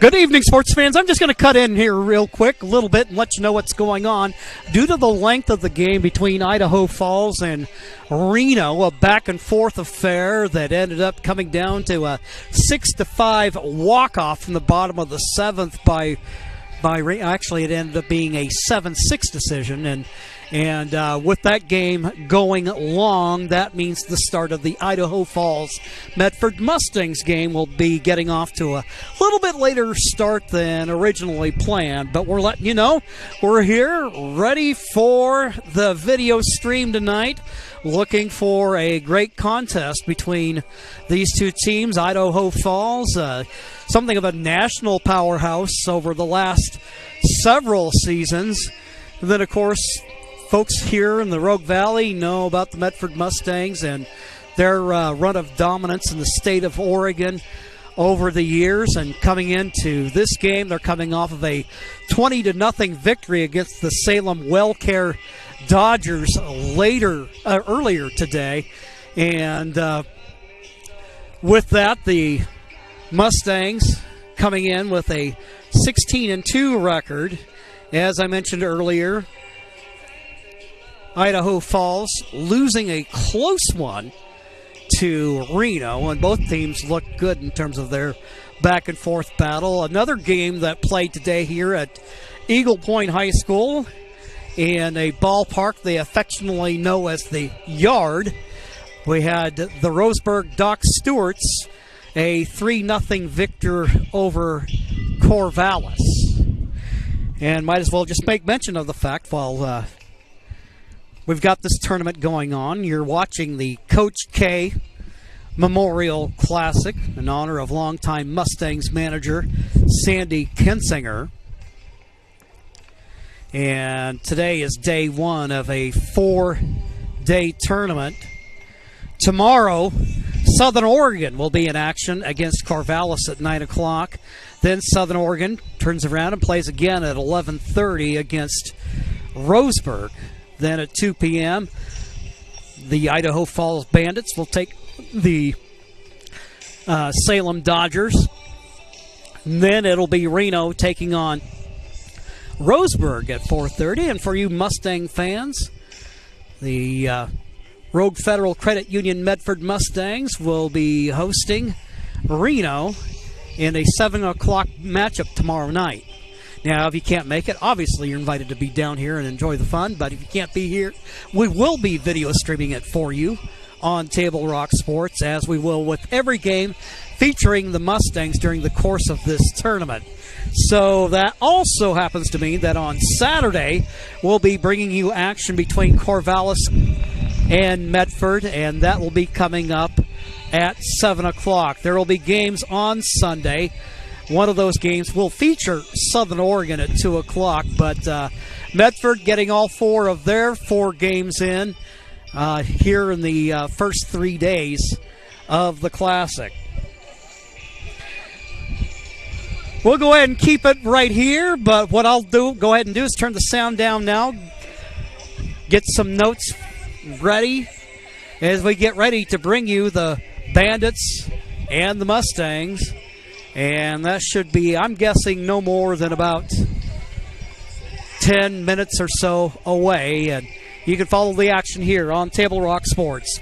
Good evening, sports fans. I'm just going to cut in here real quick a little bit and let you know what's going on. Due to the length of the game between Idaho Falls and Reno, a back-and-forth affair that ended up coming down to a 6-5 walk-off from the bottom of the seventh by actually it ended up being a 7-6 decision, and with that game going long, that means the start of the Idaho Falls Medford Mustangs game will be getting off to a little bit later start than originally planned, but we're letting you know we're here ready for the video stream tonight, looking for a great contest between these two teams. Idaho Falls, something of a national powerhouse over the last several seasons. And then, of course, folks here in the Rogue Valley know about the Medford Mustangs and their run of dominance in the state of Oregon over the years. And coming into this game, they're coming off of a 20-0 victory against the Salem WellCare Dodgers earlier today. And with that, the Mustangs coming in with a 16-2 record. As I mentioned earlier, Idaho Falls losing a close one to Reno, and both teams look good in terms of their back-and-forth battle. Another game that played today here at Eagle Point High School in a ballpark they affectionately know as the Yard. We had the Roseburg Doc Stewarts, a 3-0 victor over Corvallis. And might as well just make mention of the fact while we've got this tournament going on, you're watching the Coach K Memorial Classic in honor of longtime Mustangs manager Sandy Kinsinger. And today is day one of a 4-day tournament. Tomorrow, Southern Oregon will be in action against Corvallis at 9 o'clock. Then Southern Oregon turns around and plays again at 11:30 against Roseburg. Then at 2 p.m., the Idaho Falls Bandits will take the Salem Dodgers. And then it'll be Reno taking on Roseburg at 4:30. And for you Mustang fans, the Rogue Federal Credit Union Medford Mustangs will be hosting Reno in a 7 o'clock matchup tomorrow night. Now, if you can't make it, obviously you're invited to be down here and enjoy the fun, but if you can't be here, we will be video streaming it for you on Table Rock Sports, as we will with every game featuring the Mustangs during the course of this tournament. So that also happens to mean that on Saturday, we'll be bringing you action between Corvallis and Medford, and that will be coming up at 7 o'clock. There will be games on Sunday. One of those games will feature Southern Oregon at 2 o'clock, but Medford getting all four of their 4 games in here in the first 3 days of the Classic. We'll go ahead and keep it right here, but what I'll go ahead and do is turn the sound down now, get some notes ready as we get ready to bring you the Bandits and the Mustangs. And that should be, I'm guessing, no more than about 10 minutes or so away. And you can follow the action here on Table Rock Sports.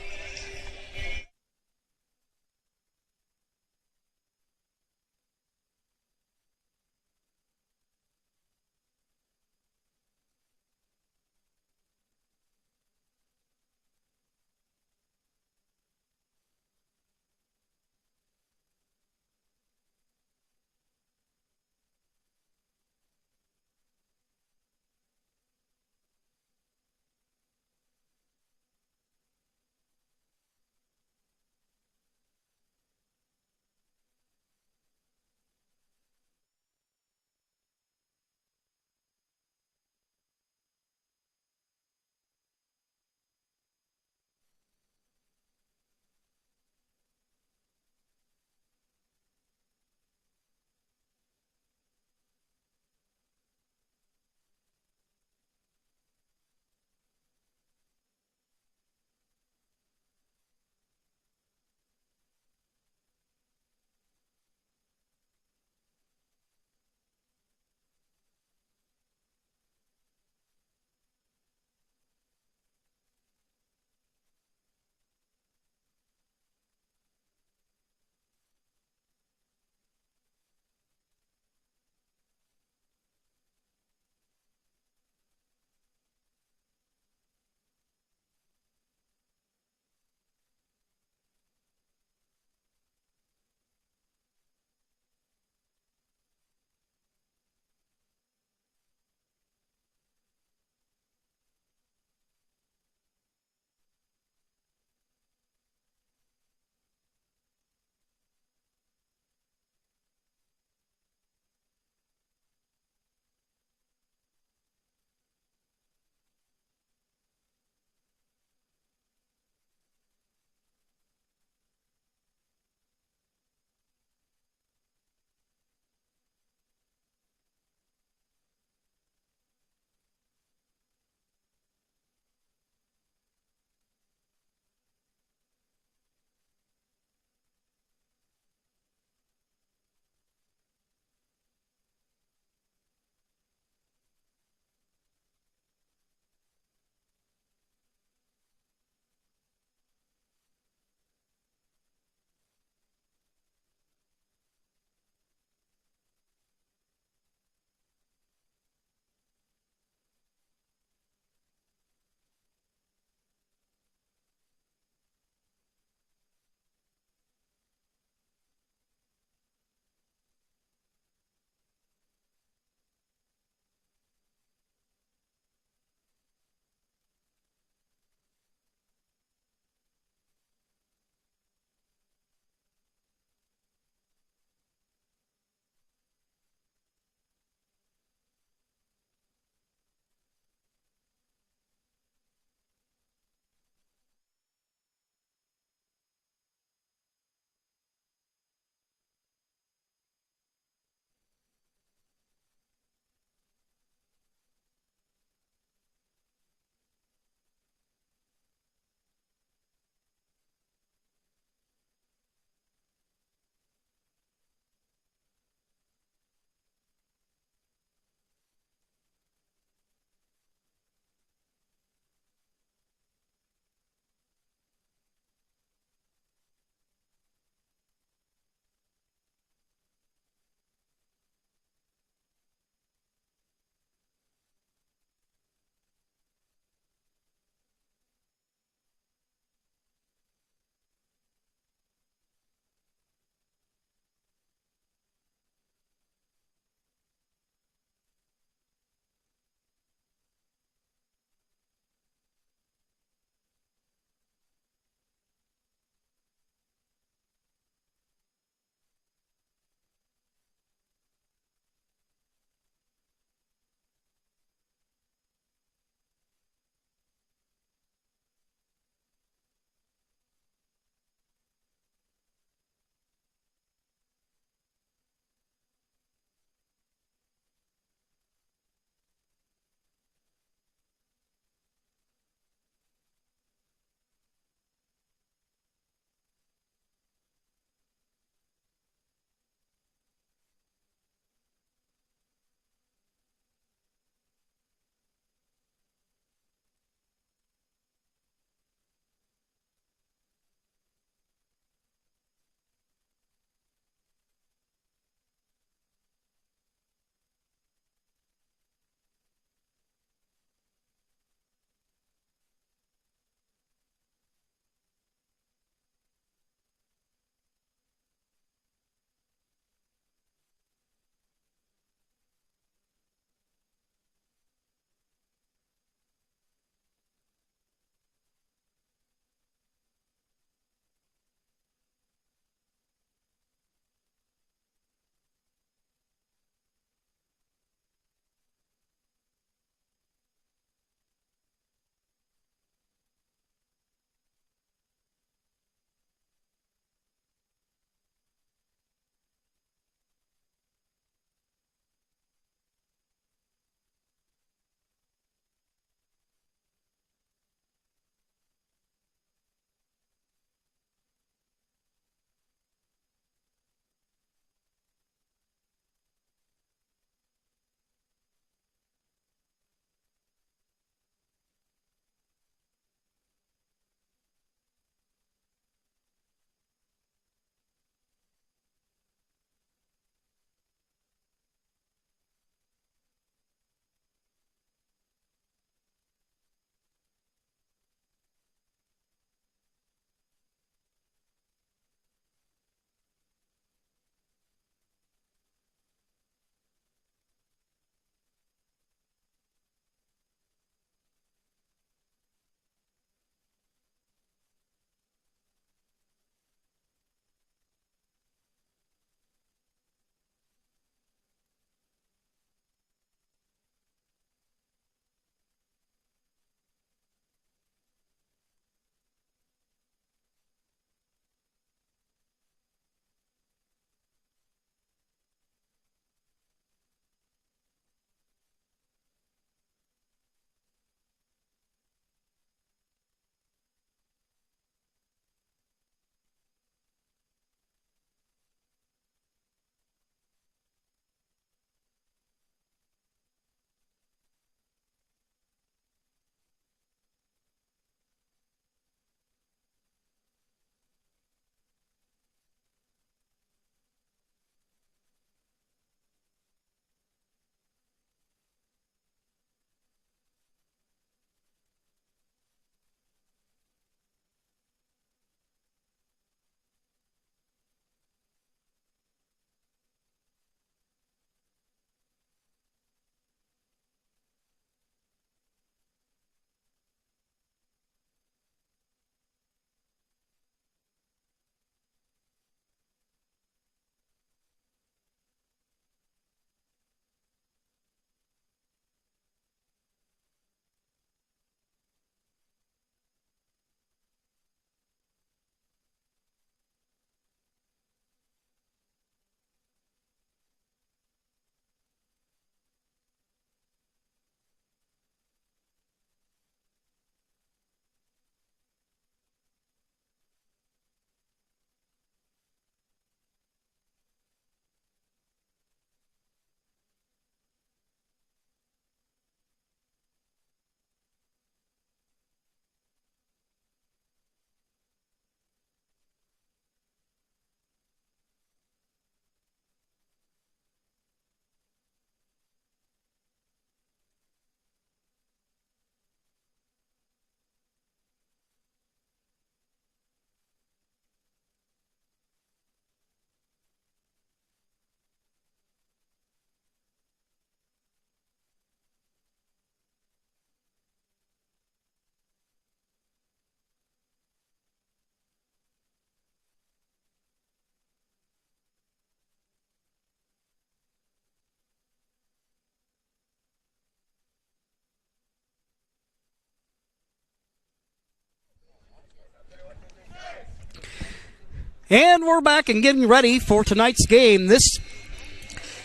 And we're back and getting ready for tonight's game. This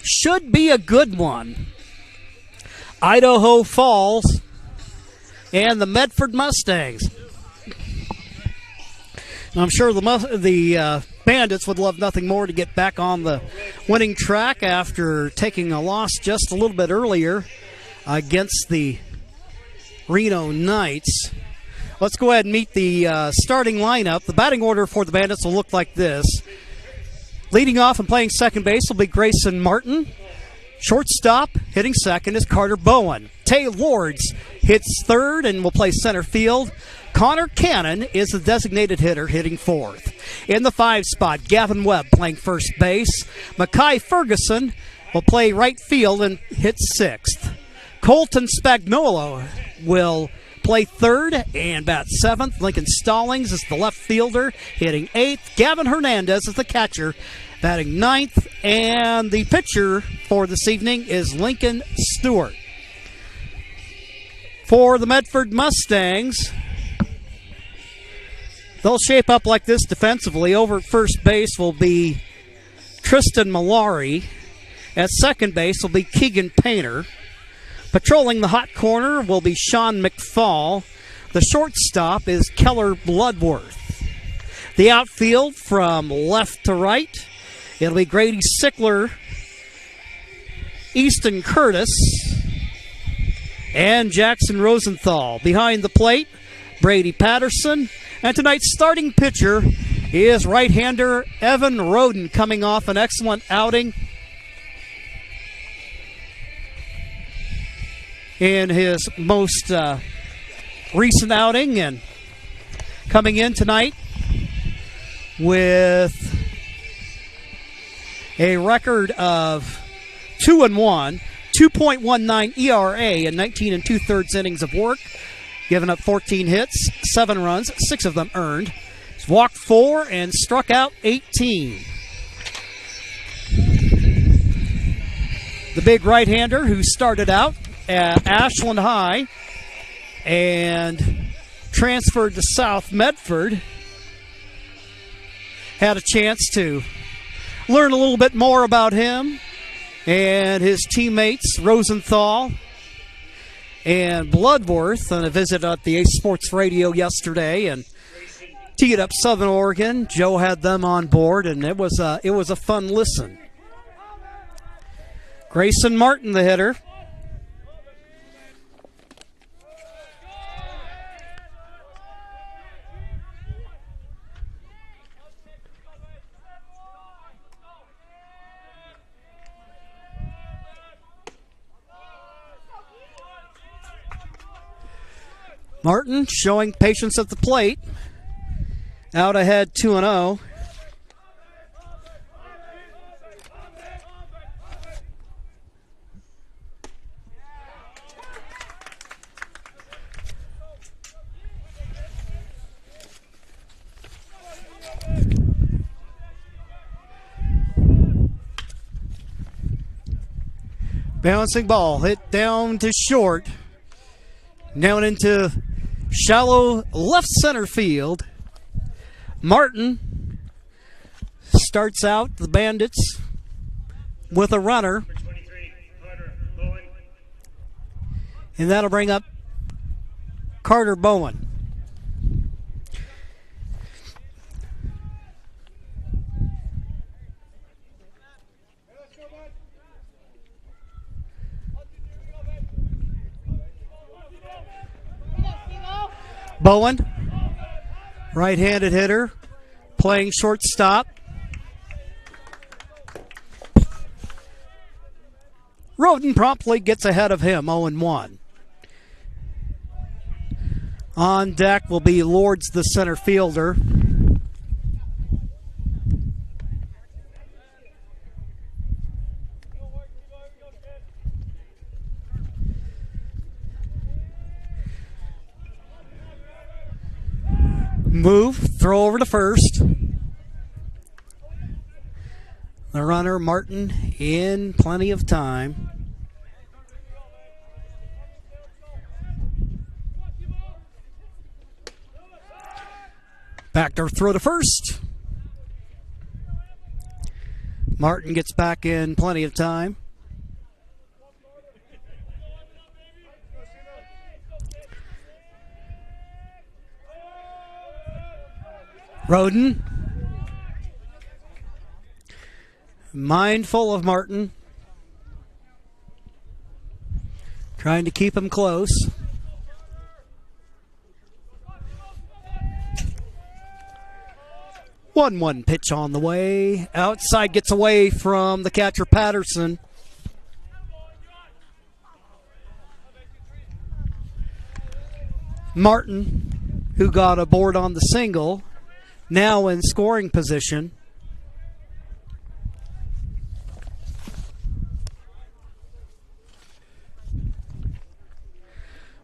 should be a good one. Idaho Falls and the Medford Mustangs. I'm sure the Bandits would love nothing more to get back on the winning track after taking a loss just a little bit earlier against the Reno Knights. Let's go ahead and meet the starting lineup. The batting order for the Bandits will look like this. Leading off and playing second base will be Grayson Martin. Shortstop, hitting second, is Carter Bowen. Tay Lords hits third and will play center field. Connor Cannon is the designated hitter, hitting fourth. In the 5 spot, Gavin Webb playing first base. Mackay Ferguson will play right field and hit sixth. Colton Spagnuolo will play third and bat seventh. Lincoln Stallings is the left fielder, hitting eighth. Gavin Hernandez is the catcher, batting ninth. And the pitcher for this evening is Lincoln Stewart. For the Medford Mustangs, they'll shape up like this defensively. Over at first base will be Tristan Malari. At second base will be Keegan Painter. Patrolling the hot corner will be Sean McFall. The shortstop is Keller Bloodworth. The outfield from left to right, it'll be Grady Sickler, Easton Curtis, and Jackson Rosenthal. Behind the plate, Brady Patterson. And tonight's starting pitcher is right-hander Evan Roden, coming off an excellent outing in his most recent outing, and coming in tonight with a record of 2-1, 2.19 ERA in 19 2/3 innings of work, giving up 14 hits, 7 runs, 6 of them earned. He's walked 4 and struck out 18. The big right-hander who started out at Ashland High and transferred to South Medford had a chance to learn a little bit more about him and his teammates Rosenthal and Bloodworth on a visit at the Ace Sports Radio yesterday, and teed up Southern Oregon. Joe had them on board, and it was a fun listen. Grayson Martin, the hitter. Martin showing patience at the plate. Out ahead 2-0. Bouncing ball hit down to short. Down into shallow left center field. Martin starts out the Bandits with a runner. And that'll bring up Carter Bowen. Bowen, right-handed hitter, playing shortstop. Roden promptly gets ahead of him, 0-1. On deck will be Lords, the center fielder. Move, throw over to first. The runner, Martin, in plenty of time. Backdoor throw to first. Martin gets back in plenty of time. Roden. Mindful of Martin. Trying to keep him close. One pitch on the way. Outside, gets away from the catcher, Patterson. Martin, who got a board on the single, now in scoring position.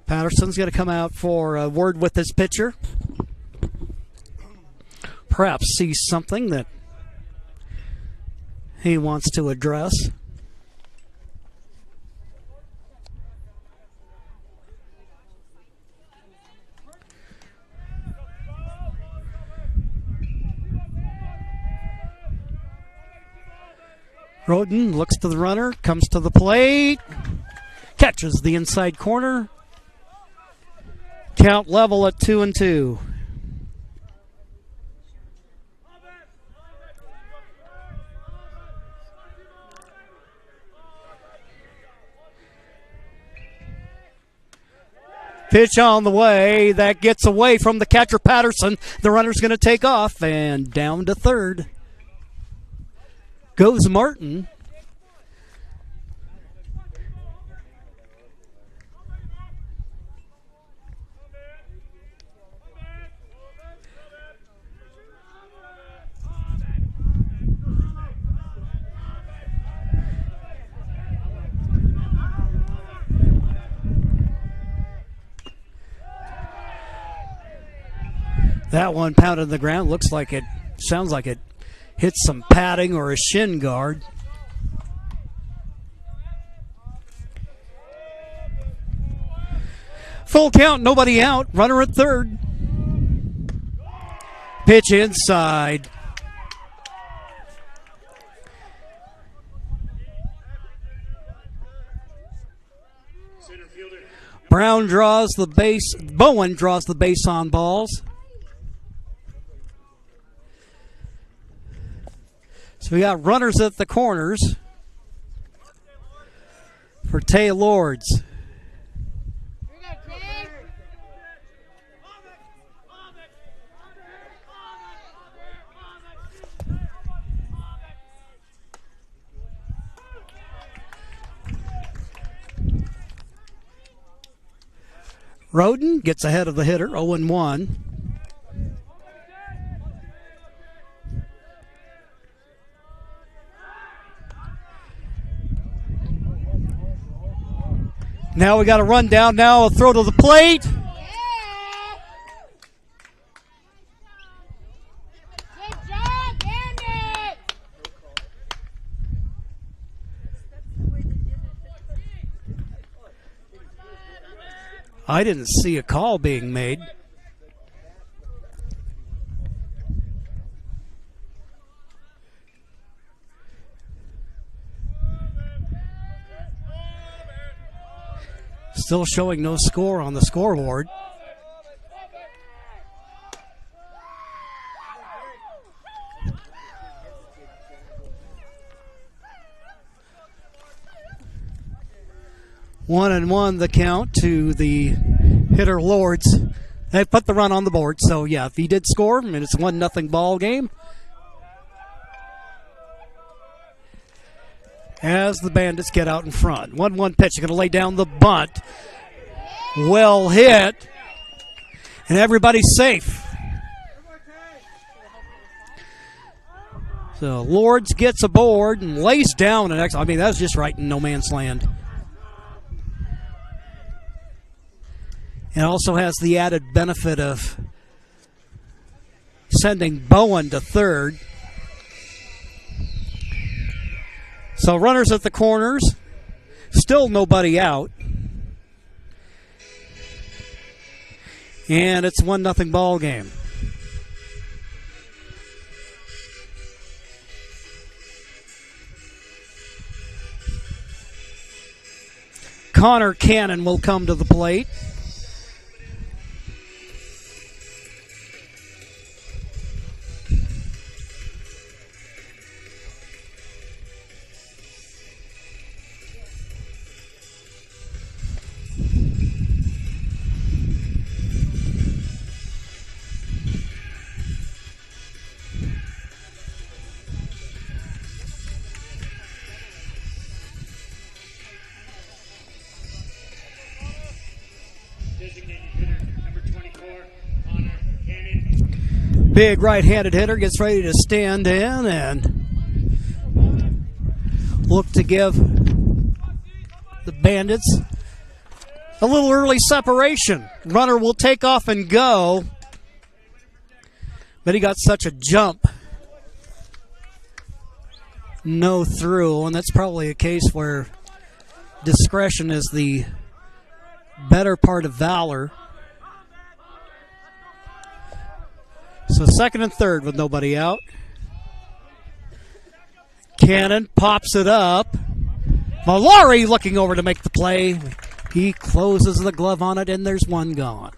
Patterson's going to come out for a word with his pitcher. Perhaps sees something that he wants to address. Roden looks to the runner, comes to the plate, catches the inside corner. Count level at 2-2. Pitch on the way. That gets away from the catcher, Patterson. The runner's going to take off, and down to third goes Martin. That one pounded the ground. Looks like it, sounds like it hit some padding or a shin guard. Full count, nobody out. Runner at third. Pitch inside. Brown draws the base. Bowen draws the base on balls. So we got runners at the corners for Tay Lords. Roden gets ahead of the hitter, 0-1. Now we got a run down. Now a throw to the plate. Good job, Andy. I didn't see a call being made. Still showing no score on the scoreboard. One and one the count to the hitter Lords. They put the run on the board, so yeah, if he did score, and it's 1-0 ball game. As the Bandits get out in front. 1-1 pitch. Going to lay down the bunt. Well hit. And everybody's safe. So Lords gets aboard and lays down an I mean, that was just right in no man's land. It also has the added benefit of sending Bowen to third. So runners at the corners, still nobody out. And it's 1-0 ball game. Connor Cannon will come to the plate. Big right-handed hitter gets ready to stand in and look to give the Bandits a little early separation. Runner will take off and go, but he got such a jump. No through, and that's probably a case where discretion is the better part of valor. So second and third with nobody out. Cannon pops it up. Malari looking over to make the play. He closes the glove on it, and there's one gone.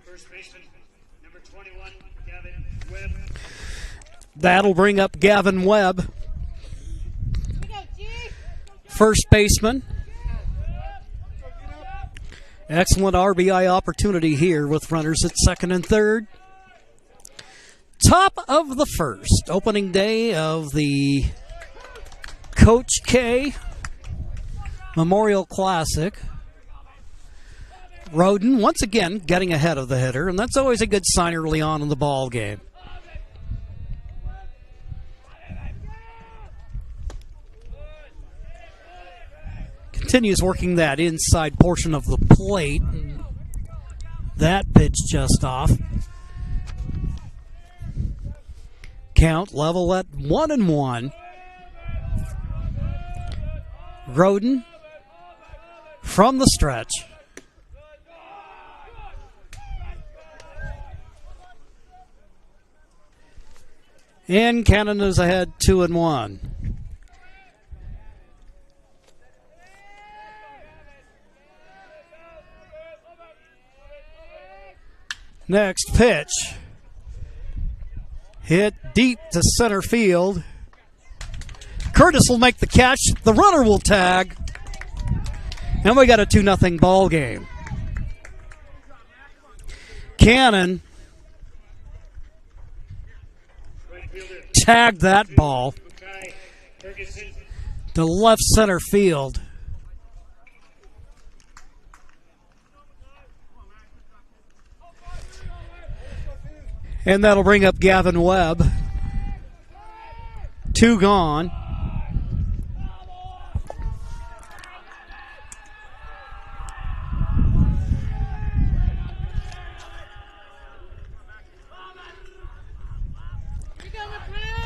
First baseman, number 21, Gavin Webb. That'll bring up Gavin Webb. First baseman. Excellent RBI opportunity here with runners at second and third. Top of the first, opening day of the Coach K Memorial Classic. Roden once again getting ahead of the hitter, and that's always a good sign early on in the ball game. Continues working that inside portion of the plate. That pitch just off. Count level at 1-1. Roden from the stretch. And Cannon is ahead 2-1. Next pitch. Hit deep to center field. Curtis will make the catch. The runner will tag. And we got a 2-0 ball game. Cannon tagged that ball to left center field. And that'll bring up Gavin Webb. 2 gone.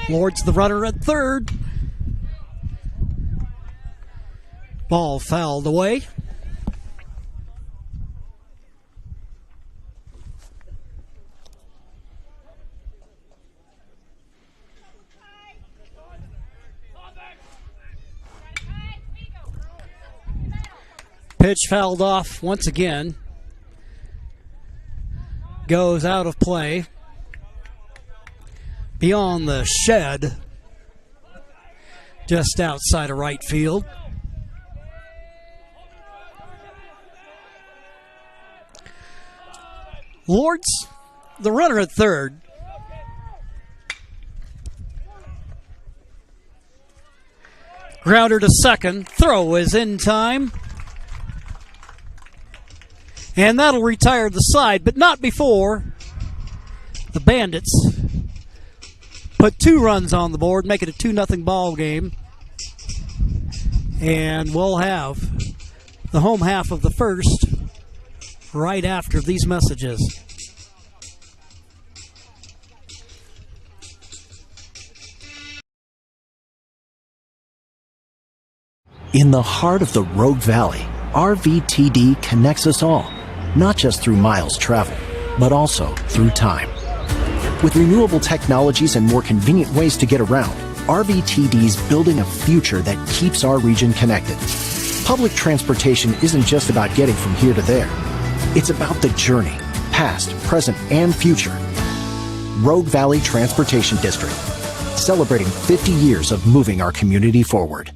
Lord's the runner at third. Ball fouled away. Pitch fouled off once again. Goes out of play. Beyond the shed. Just outside of right field. Lords, the runner at third. Grounder to second. Throw is in time. And that'll retire the side, but not before the Bandits put 2 runs on the board, make it a 2-0 ball game. And we'll have the home half of the first right after these messages. In the heart of the Rogue Valley, RVTD connects us all, not just through miles traveled, but also through time. With renewable technologies and more convenient ways to get around, RVTD's building a future that keeps our region connected. Public transportation isn't just about getting from here to there. It's about the journey, past, present, and future. Rogue Valley Transportation District, celebrating 50 years of moving our community forward.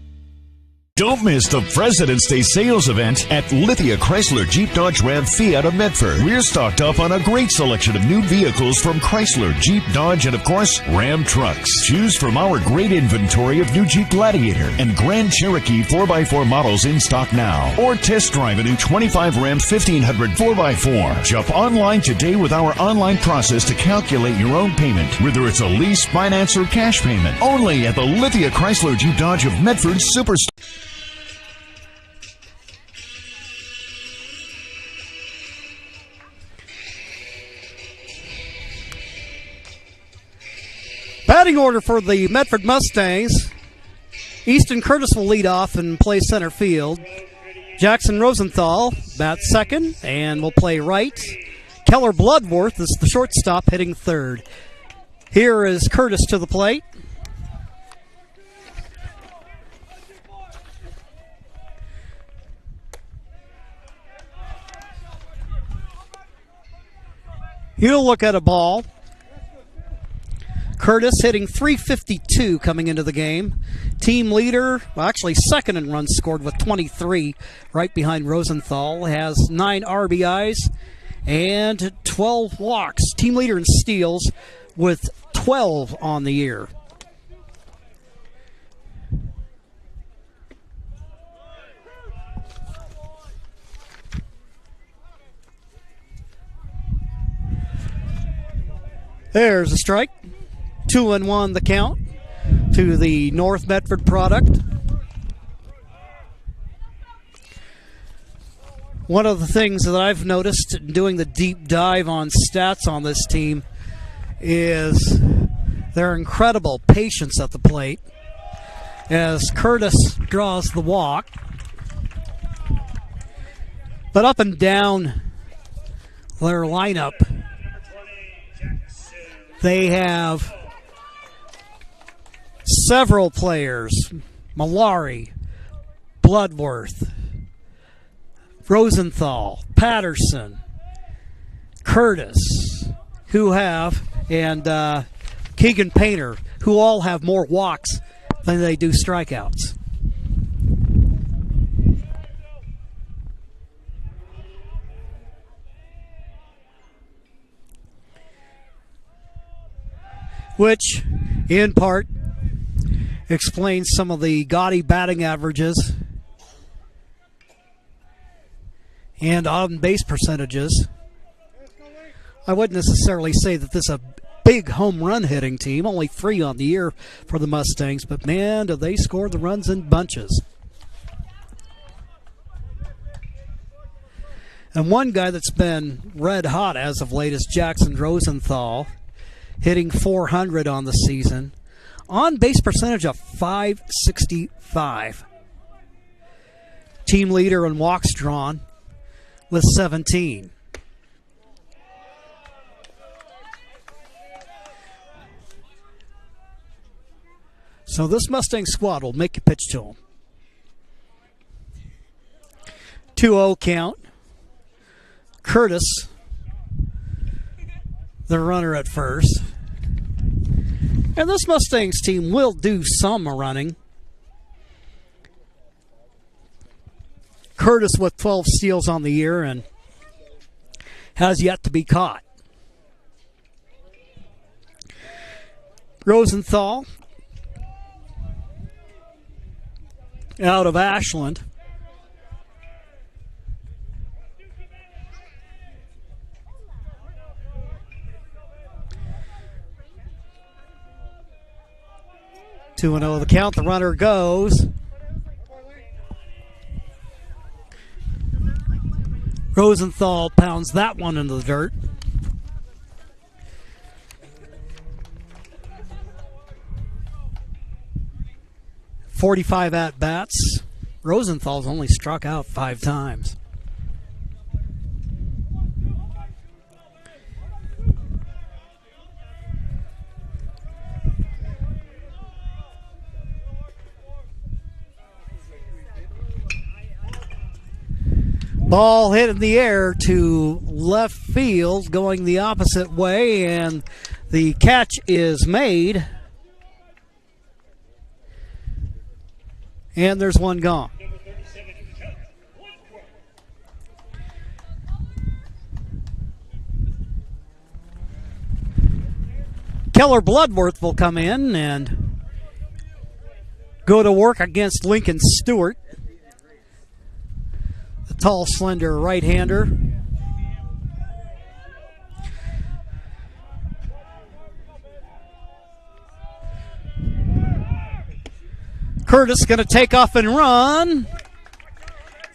Don't miss the President's Day sales event at Lithia Chrysler Jeep Dodge Ram Fiat of Medford. We're stocked up on a great selection of new vehicles from Chrysler, Jeep, Dodge, and of course, Ram trucks. Choose from our great inventory of new Jeep Gladiator and Grand Cherokee 4x4 models in stock now. Or test drive a new 25 Ram 1500 4x4. Jump online today with our online process to calculate your own payment, whether it's a lease, finance, or cash payment. Only at the Lithia Chrysler Jeep Dodge of Medford Superstore. Batting order for the Medford Mustangs. Easton Curtis will lead off and play center field. Jackson Rosenthal bats second and will play right. Keller Bloodworth is the shortstop hitting third. Here is Curtis to the plate. He'll look at a ball. Curtis hitting .352 coming into the game. Team leader, well, actually second in runs scored with 23, right behind Rosenthal. Has 9 RBIs and 12 walks. Team leader in steals with 12 on the year. There's a strike. 2-1 the count to the North Medford product. One of the things that I've noticed in doing the deep dive on stats on this team is their incredible patience at the plate as Curtis draws the walk. But up and down their lineup, they have several players, Malari, Bloodworth, Rosenthal, Patterson, Curtis, who have, and Keegan Painter, who all have more walks than they do strikeouts. Which, in part, explains some of the gaudy batting averages and on-base percentages. I wouldn't necessarily say that this is a big home run hitting team, only 3 on the year for the Mustangs, but man, do they score the runs in bunches. And one guy that's been red hot as of late is Jackson Rosenthal, hitting .400 on the season. On-base percentage of .565. Team leader in walks drawn with 17. So this Mustang squad will make you pitch to them. 2-0 count. Curtis, the runner at first. And this Mustangs team will do some running. Curtis with 12 steals on the year and has yet to be caught. Rosenthal out of Ashland. Two and 0 the count. The runner goes. Rosenthal pounds that one into the dirt. .45 at-bats. Rosenthal's only struck out 5 times. Ball hit in the air to left field, going the opposite way, and the catch is made. And there's one gone. Keller Bloodworth will come in and go to work against Lincoln Stewart, the tall, slender right-hander. Curtis going to take off and run,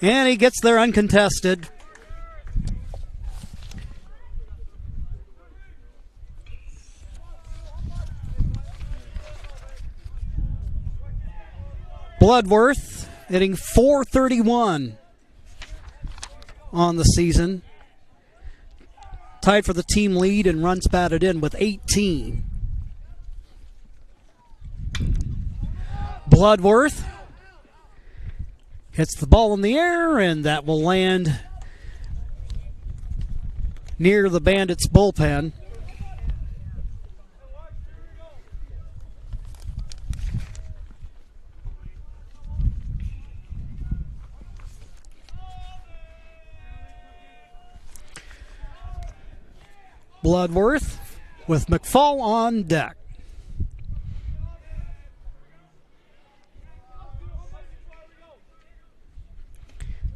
and he gets there uncontested. Bloodworth hitting .431 on the season. Tied for the team lead and runs batted in with 18. Bloodworth hits the ball in the air, and that will land near the Bandits' bullpen. Bloodworth with McFall on deck.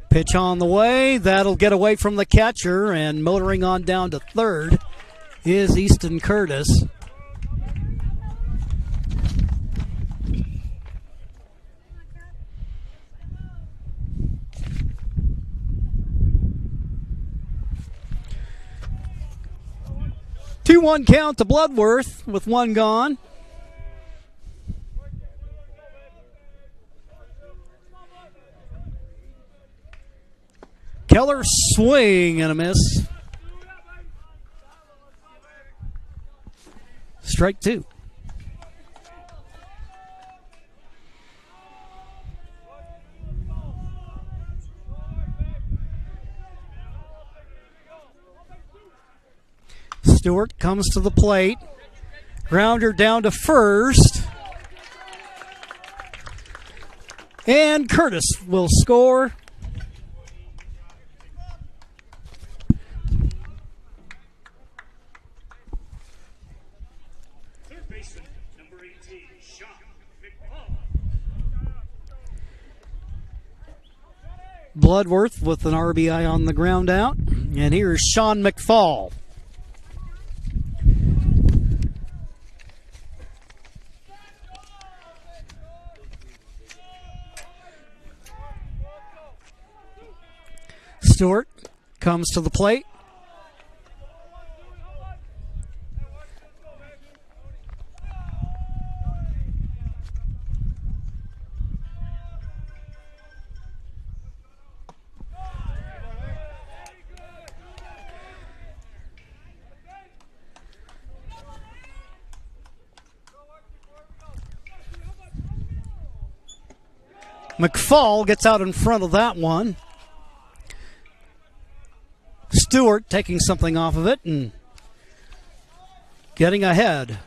Pitch on the way. That'll get away from the catcher, and motoring on down to third is Easton Curtis. Two-one count to Bloodworth with one gone. Keller swing and a miss. Strike two. Stewart comes to the plate. Grounder down to first. And Curtis will score. Third baseman, number 18, Sean McFall. Bloodworth with an RBI on the ground out. And here's Sean McFall. Stewart comes to the plate. McFall gets out in front of that one. Stewart taking something off of it and getting ahead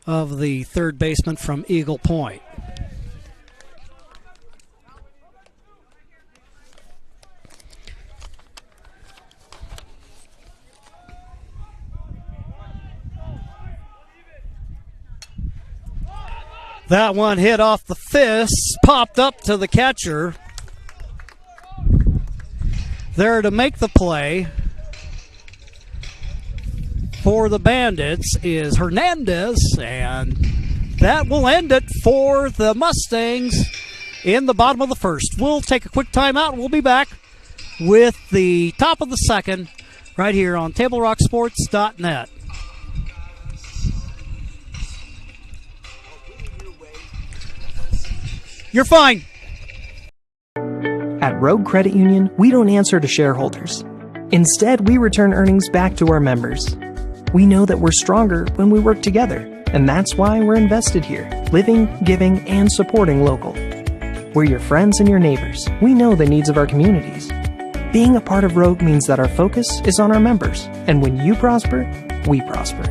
of the third baseman from Eagle Point. That one hit off the fist, popped up to the catcher. There to make the play for the Bandits is Hernandez, and that will end it for the Mustangs in the bottom of the first. We'll take a quick timeout. We'll be back with the top of the second right here on TableRockSports.net. You're fine. At Rogue Credit Union, we don't answer to shareholders. Instead, we return earnings back to our members. We know that we're stronger when we work together, and that's why we're invested here, living, giving, and supporting local. We're your friends and your neighbors. We know the needs of our communities. Being a part of Rogue means that our focus is on our members, and when you prosper, we prosper.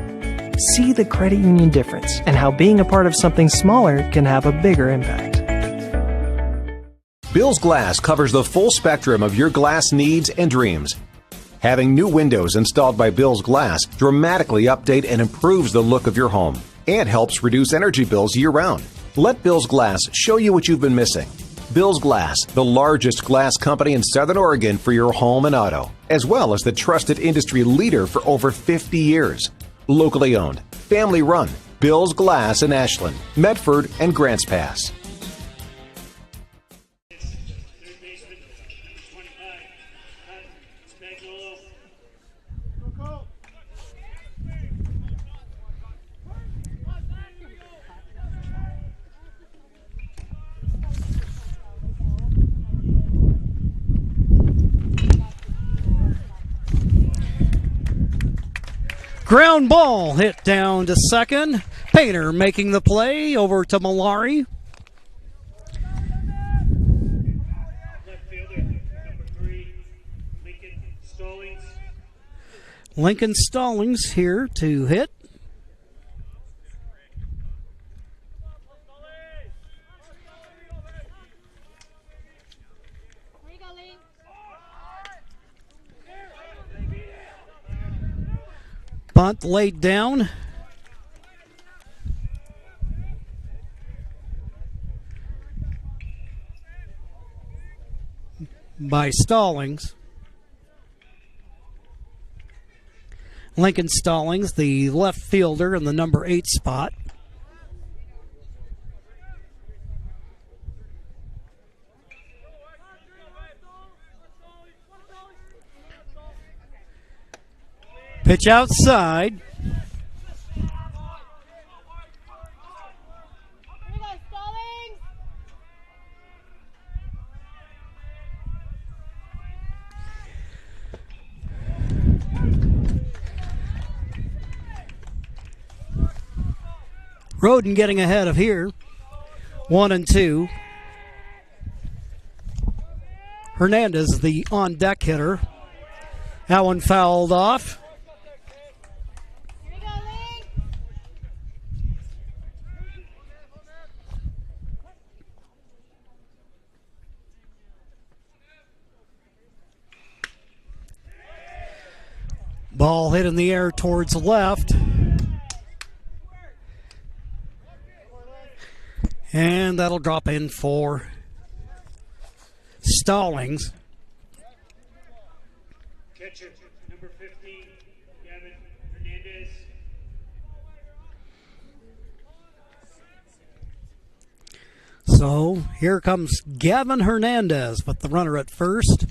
See the credit union difference and how being a part of something smaller can have a bigger impact. Bill's Glass covers the full spectrum of your glass needs and dreams. Having new windows installed by Bill's Glass dramatically update and improves the look of your home and helps reduce energy bills year-round. Let Bill's Glass show you what you've been missing. Bill's Glass, the largest glass company in Southern Oregon for your home and auto, as well as the trusted industry leader for over 50 years. Locally owned, family run, Bill's Glass in Ashland, Medford, and Grants Pass. Third baseman, 25, Spagnolo. Go. Ground ball hit down to second. Painter making the play over to Malari. Left fielder, number 3, Lincoln Stallings. Lincoln Stallings here to hit. Where you go, Lee? Bunt laid down. By Stallings. Lincoln Stallings, the left fielder in the number 8 spot. Pitch outside. Here we go, Stallings. Roden getting ahead of here. 1-2. Hernandez, the on-deck hitter. That one fouled off. Here we go, Lee. Ball hit in the air towards the left. And that'll drop in for Stallings. Catcher, number 15, Gavin Hernandez. So here comes Gavin Hernandez with the runner at first.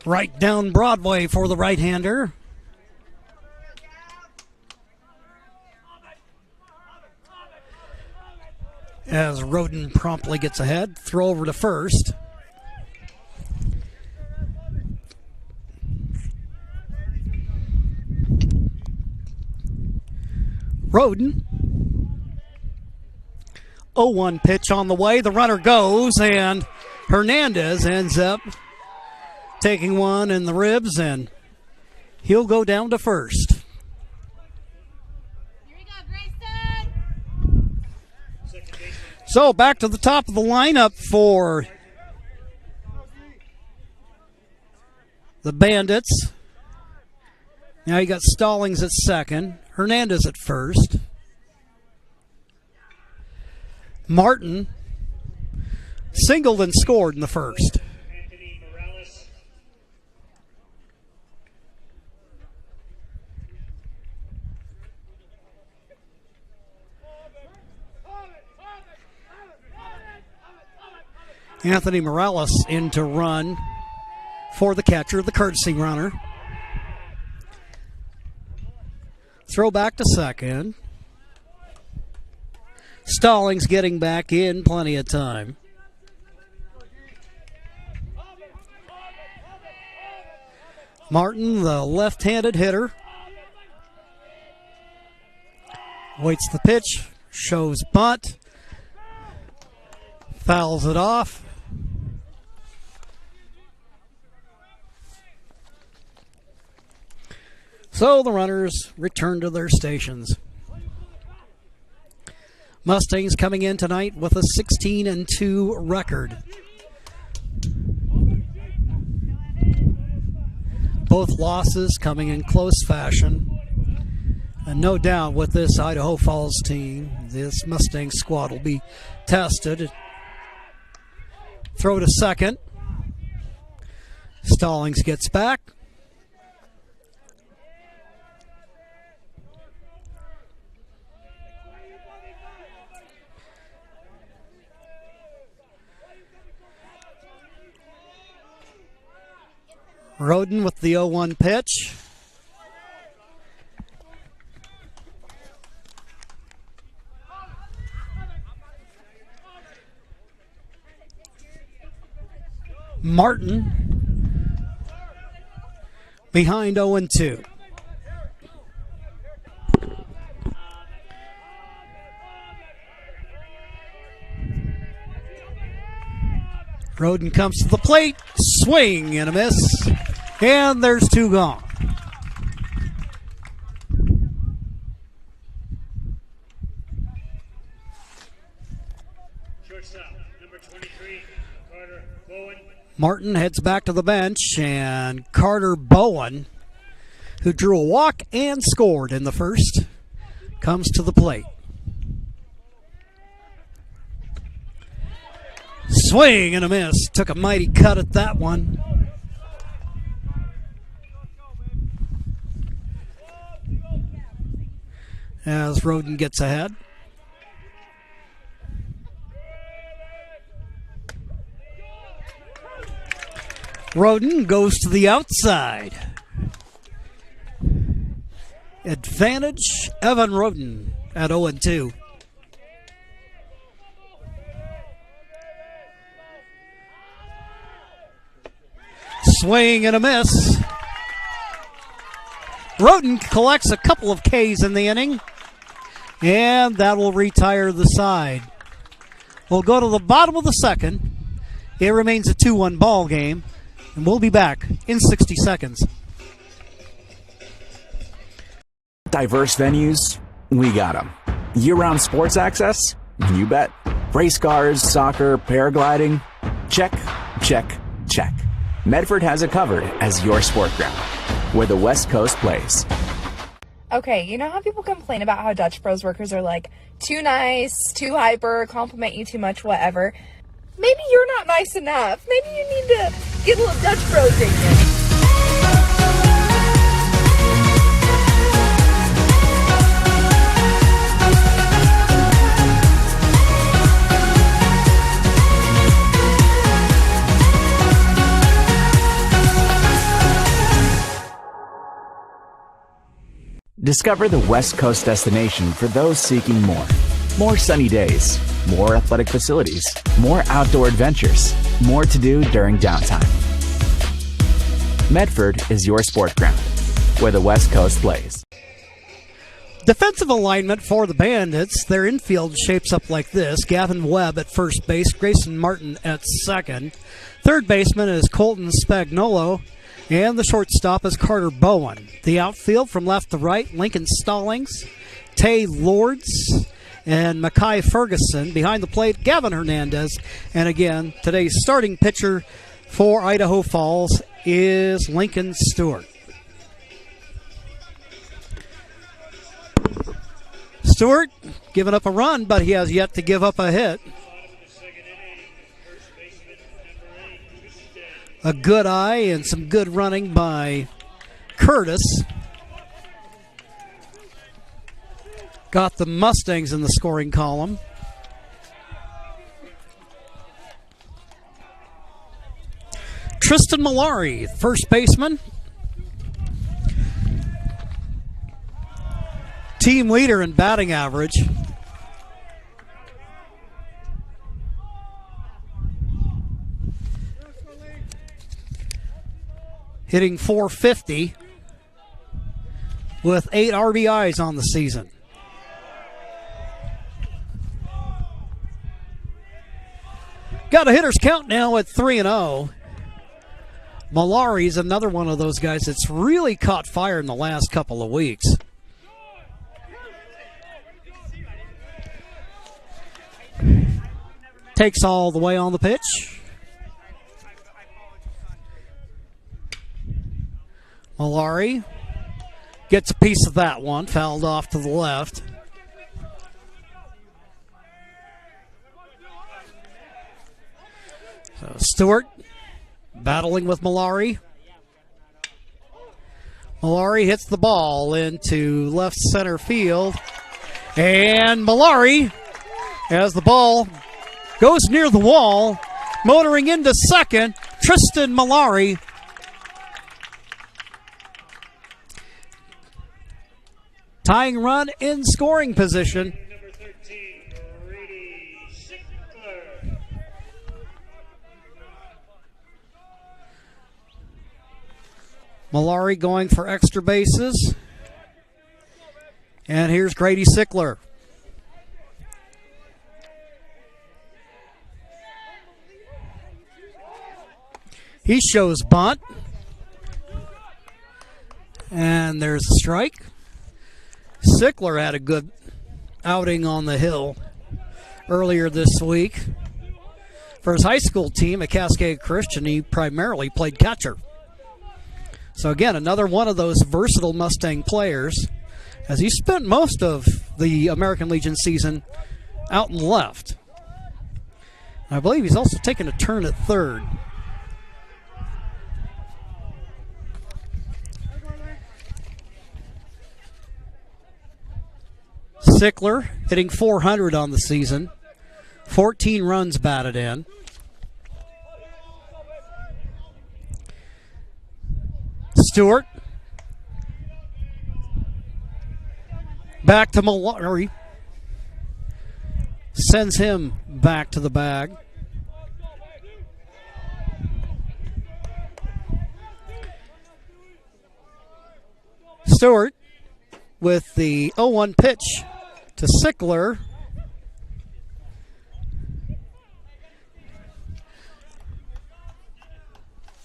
Right down Broadway for the right-hander. As Roden promptly gets ahead, throw over to first. Roden. 0-1 pitch on the way. The runner goes, and Hernandez ends up taking one in the ribs, and he'll go down to first. Here we go, Grayson. So back to the top of the lineup for the Bandits. Now you got Stallings at second, Hernandez at first. Martin singled and scored in the first. Anthony Morales. Anthony Morales in to run for the catcher, the courtesy runner. Throw back to second. Stallings getting back in, plenty of time. Martin, the left-handed hitter, waits the pitch, shows bunt, fouls it off. So the runners return to their stations. Mustangs coming in tonight with a 16-2 record. Both losses coming in close fashion. And no doubt with this Idaho Falls team, this Mustang squad will be tested. Throw to second. Stallings gets back. Roden with the 0-1 pitch. Martin behind 0-2. Roden comes to the plate, swing and a miss, and there's two gone. Shortstop, number 23, Carter Bowen. Martin heads back to the bench, and Carter Bowen, who drew a walk and scored in the first, comes to the plate. Swing and a miss. Took a mighty cut at that one. As Roden gets ahead. Roden goes to the outside. Advantage, Evan Roden at 0-2. Swing and a miss. Roden collects a couple of Ks in the inning, and that will retire the side. We'll go to the bottom of the second. It remains a 2-1 ball game, and we'll be back in 60 seconds. Diverse venues, we got them. Year-round sports access? You bet. Race cars, soccer, paragliding? Check, check, check. Medford has it covered as your sport ground, where the West Coast plays. Okay, you know how people complain about how Dutch Bros workers are like too nice, too hyper, compliment you too much, whatever? Maybe you're not nice enough. Maybe you need to get a little Dutch Bros in you. Discover the West Coast destination for those seeking more. More sunny days, more athletic facilities, more outdoor adventures, more to do during downtime. Medford is your sport ground, where the West Coast plays. Defensive alignment for the Bandits. Their infield shapes up like this. Gavin Webb at first base, Grayson Martin at second. Third baseman is Colton Spagnolo, and the shortstop is Carter Bowen. The outfield from left to right, Lincoln Stallings, Tay Lords, and Mackay Ferguson. Behind the plate, Gavin Hernandez. And again, today's starting pitcher for Idaho Falls is Lincoln Stewart. Stewart giving up a run, but he has yet to give up a hit. A good eye and some good running by Curtis. Got the Mustangs in the scoring column. Tristan Malari, first baseman. Team leader in batting average. hitting .450 with 8 RBIs on the season. Got a hitter's count now at 3-0. Malari's another one of those guys that's really caught fire in the last couple of weeks. Takes all the way on the pitch. Malari gets a piece of that one, fouled off to the left. So Stewart battling with Malari. Malari hits the ball into left center field. And Malari, as the ball goes near the wall, motoring into second, Tristan Malari. Tying run in scoring position. Number 13, Brady Sickler. Malari going for extra bases. And here's Grady Sickler. He shows bunt. And there's a strike. Sickler had a good outing on the hill earlier this week. For his high school team at Cascade Christian, he primarily played catcher. So again, another one of those versatile Mustang players, as he spent most of the American Legion season out in left. I believe he's also taken a turn at third. Sickler hitting .400 on the season. 14 runs batted in. Stewart. Back to Malari. Sends him back to the bag. Stewart with the 0-1 pitch to Sickler.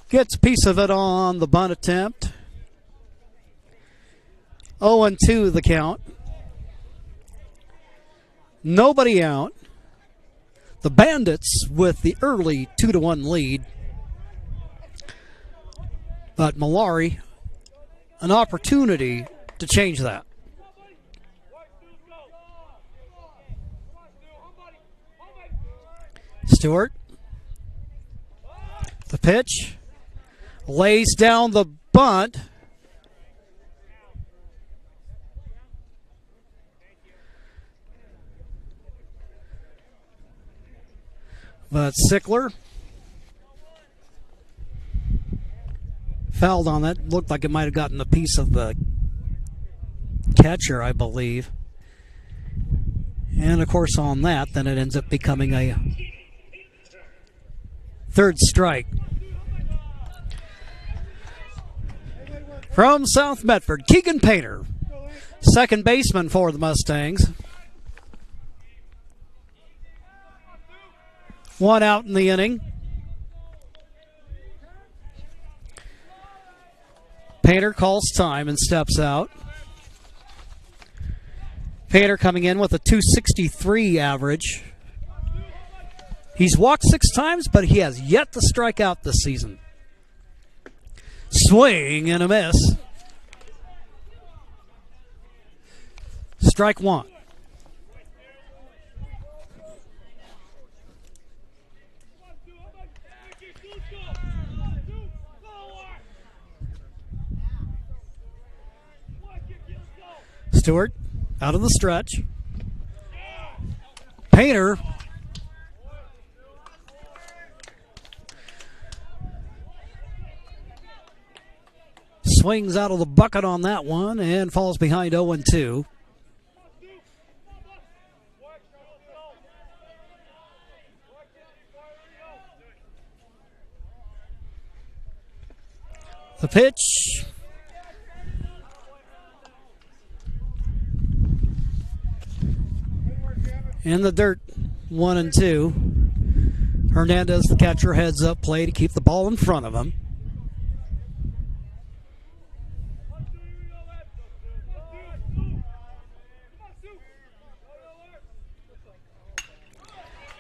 Gets a piece of it on the bunt attempt. 0-2 the count. Nobody out. The Bandits with the early 2-1 lead. But Malari, an opportunity to change that. Stewart. The pitch. Lays down the bunt. But Sickler fouled on that. Looked like it might have gotten a piece of the catcher, I believe. And of course on that, then it ends up becoming a third strike. From South Medford, Keegan Painter, second baseman for the Mustangs. One out in the inning. Painter calls time and steps out. Painter coming in with a .263 average. He's walked 6 times, but he has yet to strike out this season. Swing and a miss. Strike one. Stewart out of the stretch. Painter swings out of the bucket on that one and falls behind 0-2. The pitch. In the dirt, 1-2. Hernandez, the catcher, heads up play to keep the ball in front of him.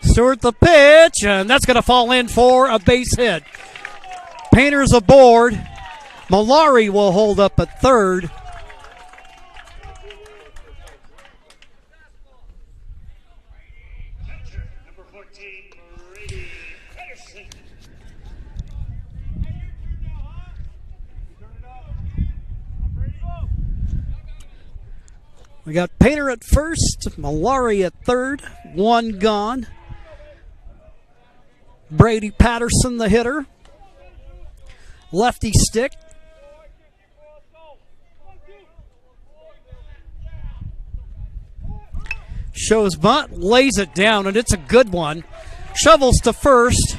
Stewart the pitch, and that's going to fall in for a base hit. Painter's aboard. Malari will hold up at third. Number 14, Brady Patterson. We got Painter at first, Malari at third, one gone. Brady Patterson, the hitter. Lefty stick. Shows bunt, lays it down, and it's a good one. Shovels to first.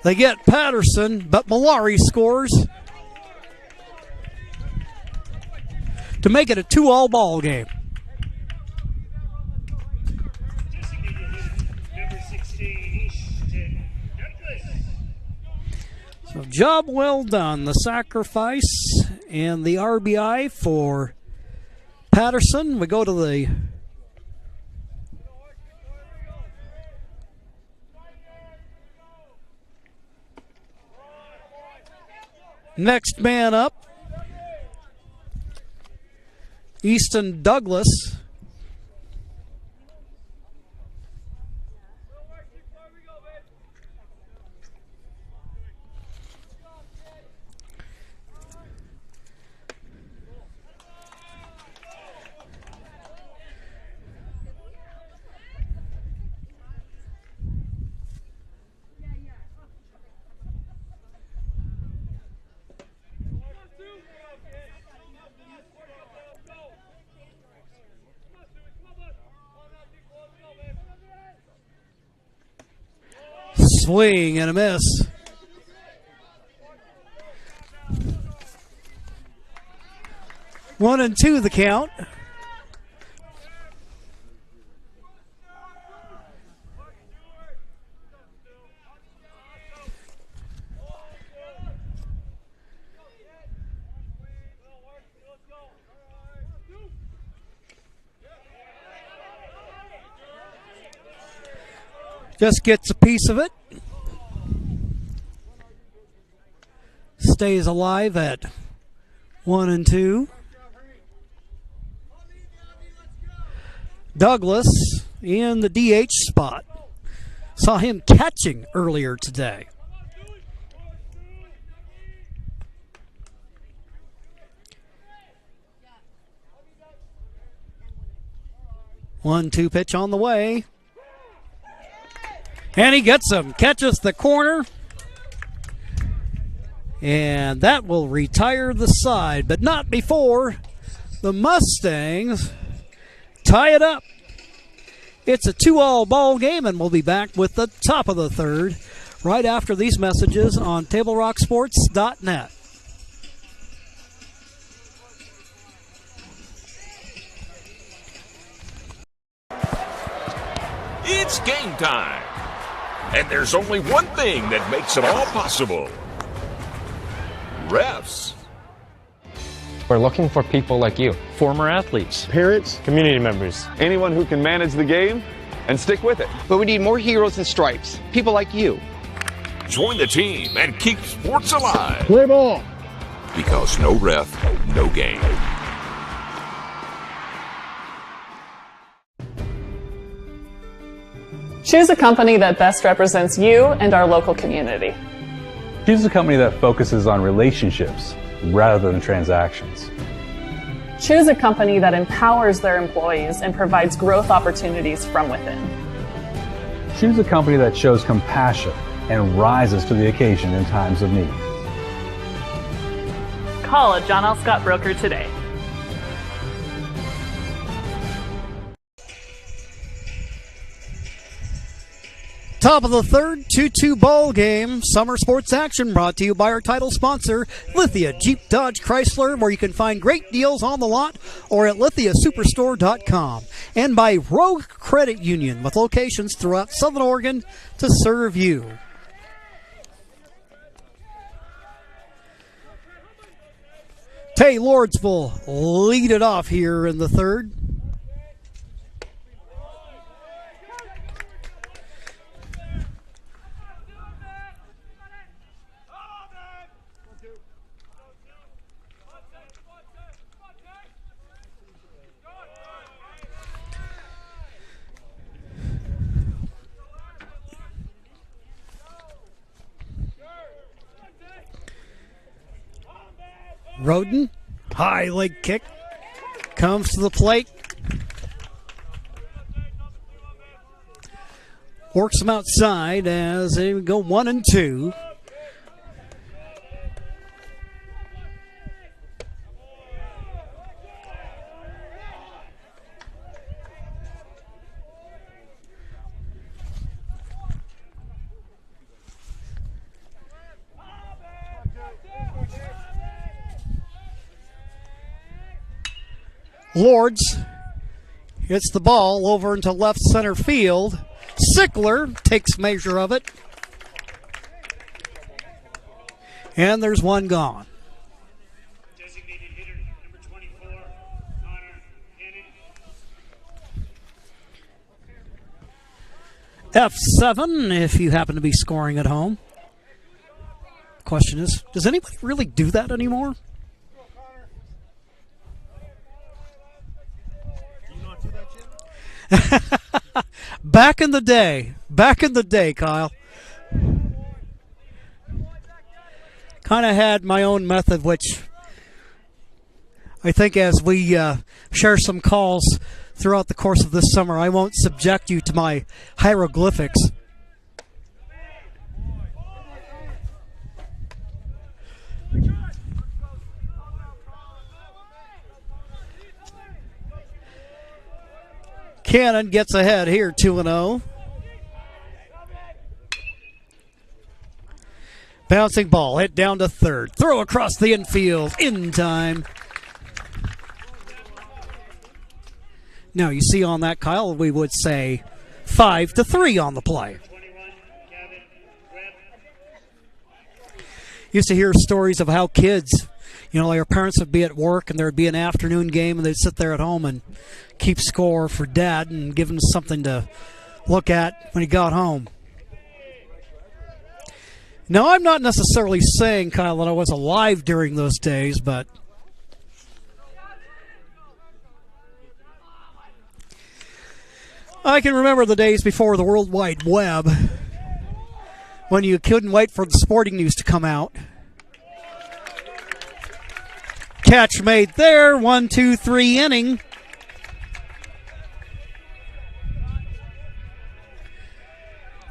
They get Patterson, but Malari scores to make it a 2-all ball game. Number 16, Easton Douglas. So job well done. The sacrifice and the RBI for Patterson. We go to the next man up. Easton Douglas. Swing and a miss. One and two the count. Just gets a piece of it. Stays alive at 1 and 2. Douglas in the DH spot. Saw him catching earlier today. One-two pitch on the way. And he gets him. Catches the corner. And that will retire the side, but not before the Mustangs tie it up. It's a 2-all ball game, and we'll be back with the top of the third right after these messages on TableRockSports.net. It's game time. And there's only one thing that makes it all possible. Refs. We're looking for people like you. Former athletes. Parents. Community members. Anyone who can manage the game and stick with it. But we need more heroes in stripes. People like you. Join the team and keep sports alive. Play ball. Because no ref, no game. Choose a company that best represents you and our local community. Choose a company that focuses on relationships rather than transactions. Choose a company that empowers their employees and provides growth opportunities from within. Choose a company that shows compassion and rises to the occasion in times of need. Call a John L. Scott broker today. Top of the third, 2-2 ball game. Summer sports action brought to you by our title sponsor, Lithia Jeep Dodge Chrysler, where you can find great deals on the lot or at lithiasuperstore.com. And by Rogue Credit Union, with locations throughout Southern Oregon to serve you. Tay Lords will lead it off here in the third. Roden, high leg kick, comes to the plate. Works him outside as they go 1 and 2. Lords hits the ball over into left center field. Sickler takes measure of it. And there's one gone. Designated hitter, number 24, Connor Hannon. F7 if you happen to be scoring at home. Question is, does anybody really do that anymore? Back in the day, Kyle. Kind of had my own method, which I think as we share some calls throughout the course of this summer, I won't subject you to my hieroglyphics. Cannon gets ahead here, 2-0. Bouncing ball, hit down to third. Throw across the infield, in time. Now, you see on that, Kyle, we would say 5-3 on the play. Used to hear stories of how kids, you know, their parents would be at work and there would be an afternoon game and they'd sit there at home and keep score for dad and give him something to look at when he got home. Now, I'm not necessarily saying, Kyle, that I was alive during those days, but I can remember the days before the World Wide Web when you couldn't wait for the sporting news to come out. Catch made there, 1-2-3 inning.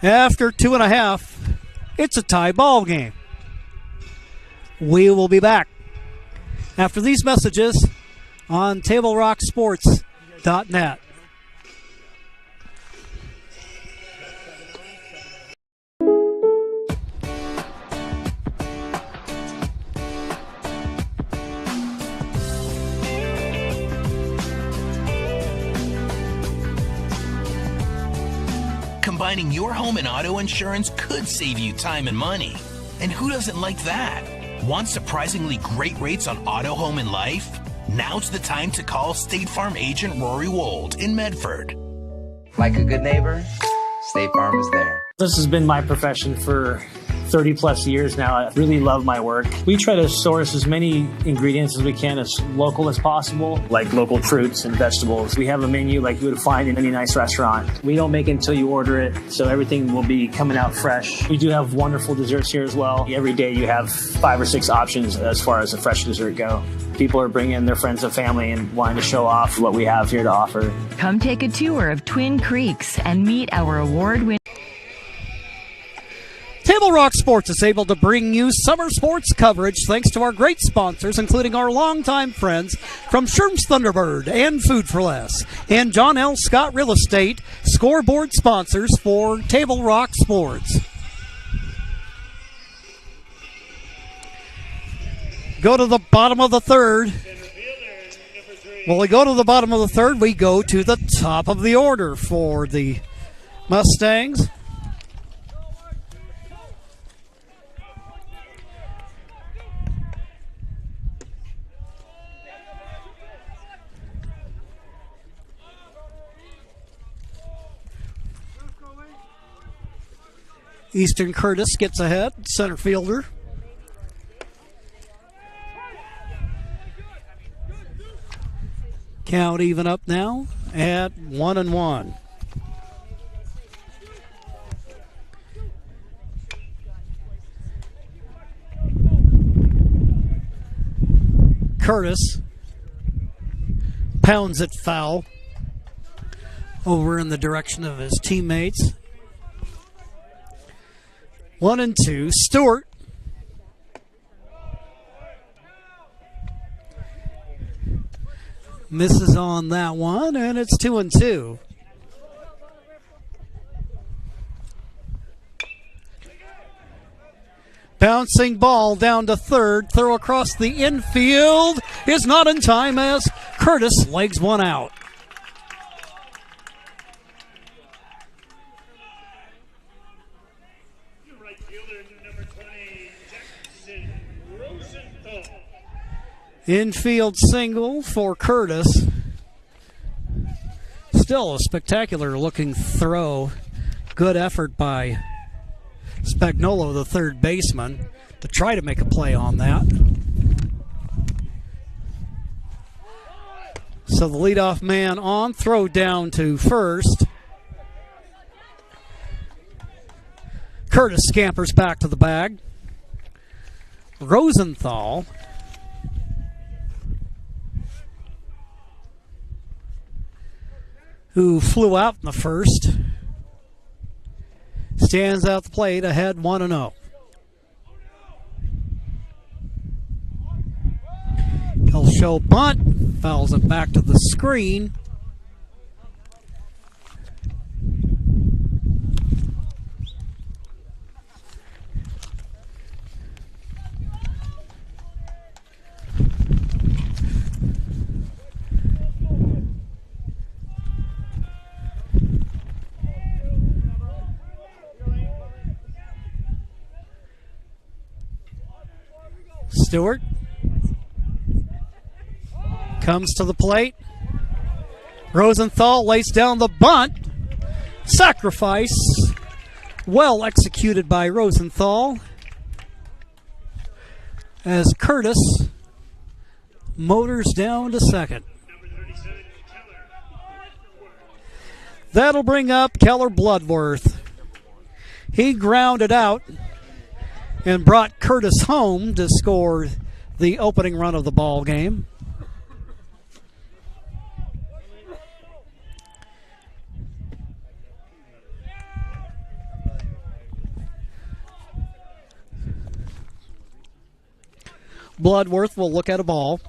After 2.5, it's a tie ball game. We will be back after these messages on TableRockSports.net. Combining your home and auto insurance could save you time and money. And who doesn't like that? Want surprisingly great rates on auto, home, and life? Now's the time to call State Farm agent Rory Wold in Medford. Like a good neighbor, State Farm is there. This has been my profession for 30 plus years now. I really love my work. We try to source as many ingredients as we can, as local as possible, like local fruits and vegetables. We have a menu like you would find in any nice restaurant. We don't make it until you order it, so everything will be coming out fresh. We do have wonderful desserts here as well. Every day you have 5 or 6 options as far as a fresh dessert go. People are bringing their friends and family and wanting to show off what we have here to offer. Come take a tour of Twin Creeks and meet our award-winning Table Rock Sports is able to bring you summer sports coverage thanks to our great sponsors, including our longtime friends from Sherm's Thunderbird and Food for Less, and John L. Scott Real Estate, scoreboard sponsors for Table Rock Sports. Go to the bottom of the third. When we go to the bottom of the third, we go to the top of the order for the Mustangs. Easton Curtis gets ahead, center fielder. Count even up now at 1-1. Curtis pounds it foul over in the direction of his teammates. 1-2. Stewart misses on that one, and it's 2-2. Bouncing ball down to third. Throw across the infield is not in time as Curtis legs one out. Infield single for Curtis. Still a spectacular looking throw. Good effort by Spagnolo, the third baseman, to try to make a play on that. So the leadoff man on, throw down to first. Curtis scampers back to the bag. Rosenthal who flew out in the first, stands out the plate ahead 1-0. He'll show bunt, fouls it back to the screen. Stewart comes to the plate. Rosenthal lays down the bunt. Sacrifice. Well executed by Rosenthal as Curtis motors down to second. That'll bring up Keller Bloodworth. He grounded out and brought Curtis home to score the opening run of the ball game. Bloodworth will look at a ball.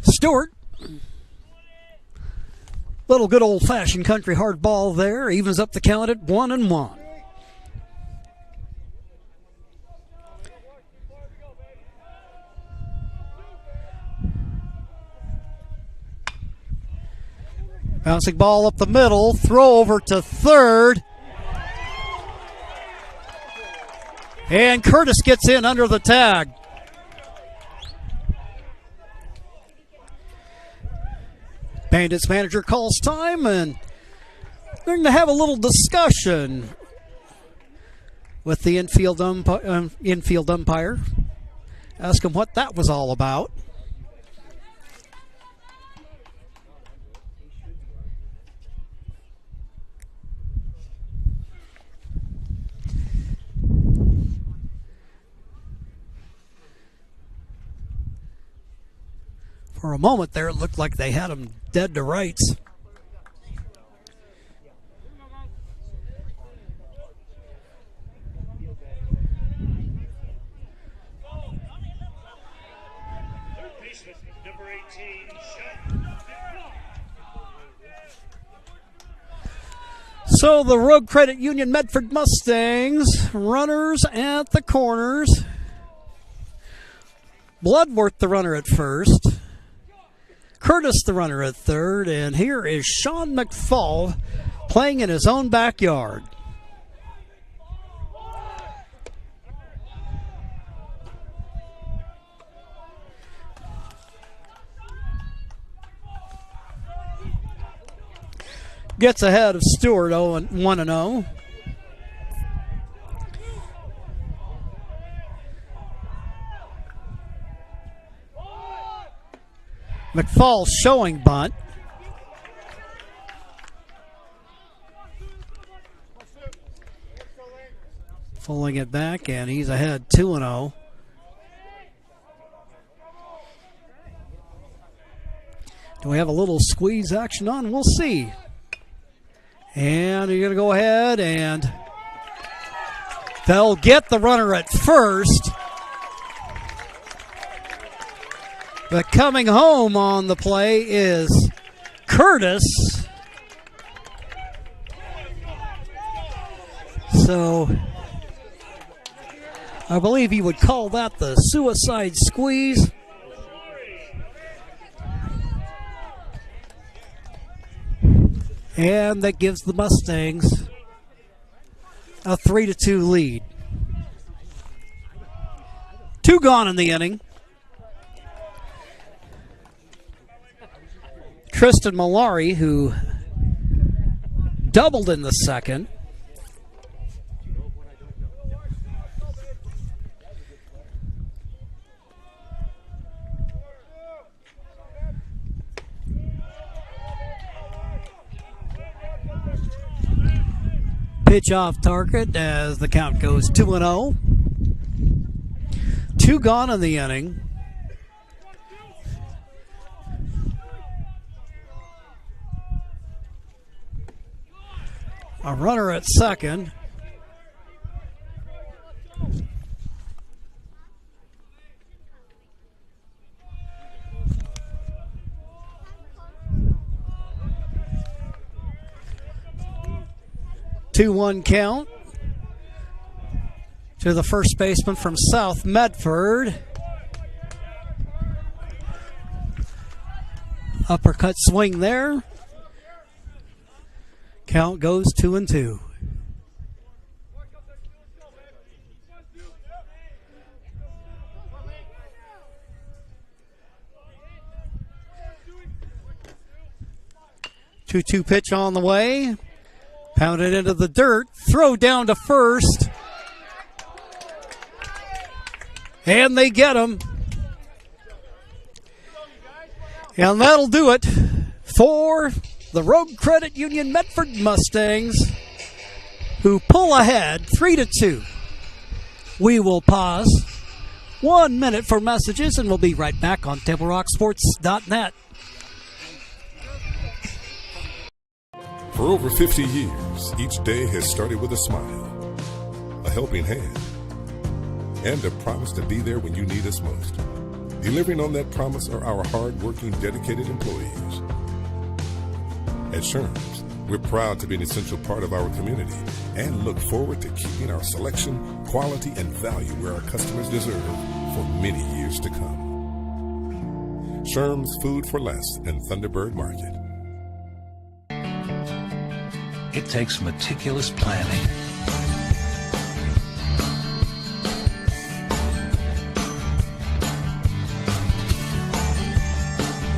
Stewart, little good old-fashioned country hard ball there, evens up the count at 1-1. Bouncing ball up the middle, throw over to third. And Curtis gets in under the tag. Bandits manager calls time, and they're going to have a little discussion with the infield umpire. Ask him what that was all about. For a moment there, it looked like they had him dead to rights. Number 18, So the Rogue Credit Union Medford Mustangs, runners at the corners. Bloodworth the runner at first. Curtis the runner at third. And here is Sean McFall playing in his own backyard. Gets ahead of Stewart 1-0. McFall showing bunt. Pulling it back, and he's ahead 2-0. Do we have a little squeeze action on? We'll see. And you're going to go ahead, and they'll get the runner at first. But coming home on the play is Curtis. So I believe he would call that the suicide squeeze. And that gives the Mustangs a 3-2 lead. 2 gone in the inning. Tristan Malari, who doubled in the second. Pitch off target as the count goes 2-0. 2 gone in the inning. A runner at second. Two-one count to the first baseman from South Medford. Uppercut swing there. Count goes 2-2. Two-two pitch on the way. Pounded into the dirt. Throw down to first. And they get him. And that'll do it for the Rogue Credit Union Medford Mustangs, who pull ahead 3-2. We will pause 1 minute for messages, and we'll be right back on TableRockSports.net. For over 50 years, each day has started with a smile, a helping hand, and a promise to be there when you need us most. Delivering on that promise are our hard-working, dedicated employees. At Sherms, we're proud to be an essential part of our community and look forward to keeping our selection, quality, and value where our customers deserve for many years to come. Sherms Food for Less and Thunderbird Market. It takes meticulous planning,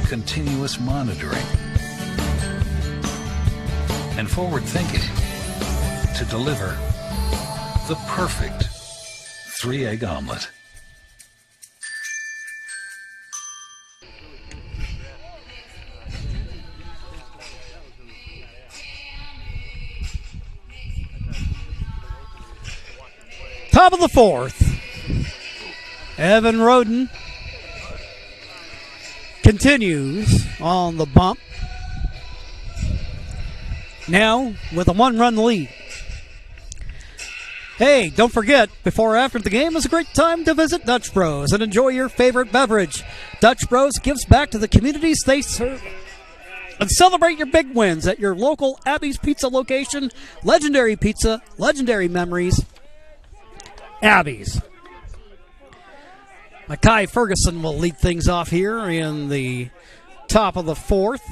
continuous monitoring, and forward thinking to deliver the perfect 3-egg omelet. Top of the fourth. Evan Roden continues on the bump. Now with a 1-run lead. Hey, don't forget, before or after the game is a great time to visit Dutch Bros and enjoy your favorite beverage. Dutch Bros gives back to the communities they serve. And celebrate your big wins at your local Abby's Pizza location. Legendary pizza, legendary memories. Abby's. Mackay Ferguson will lead things off here in the top of the fourth.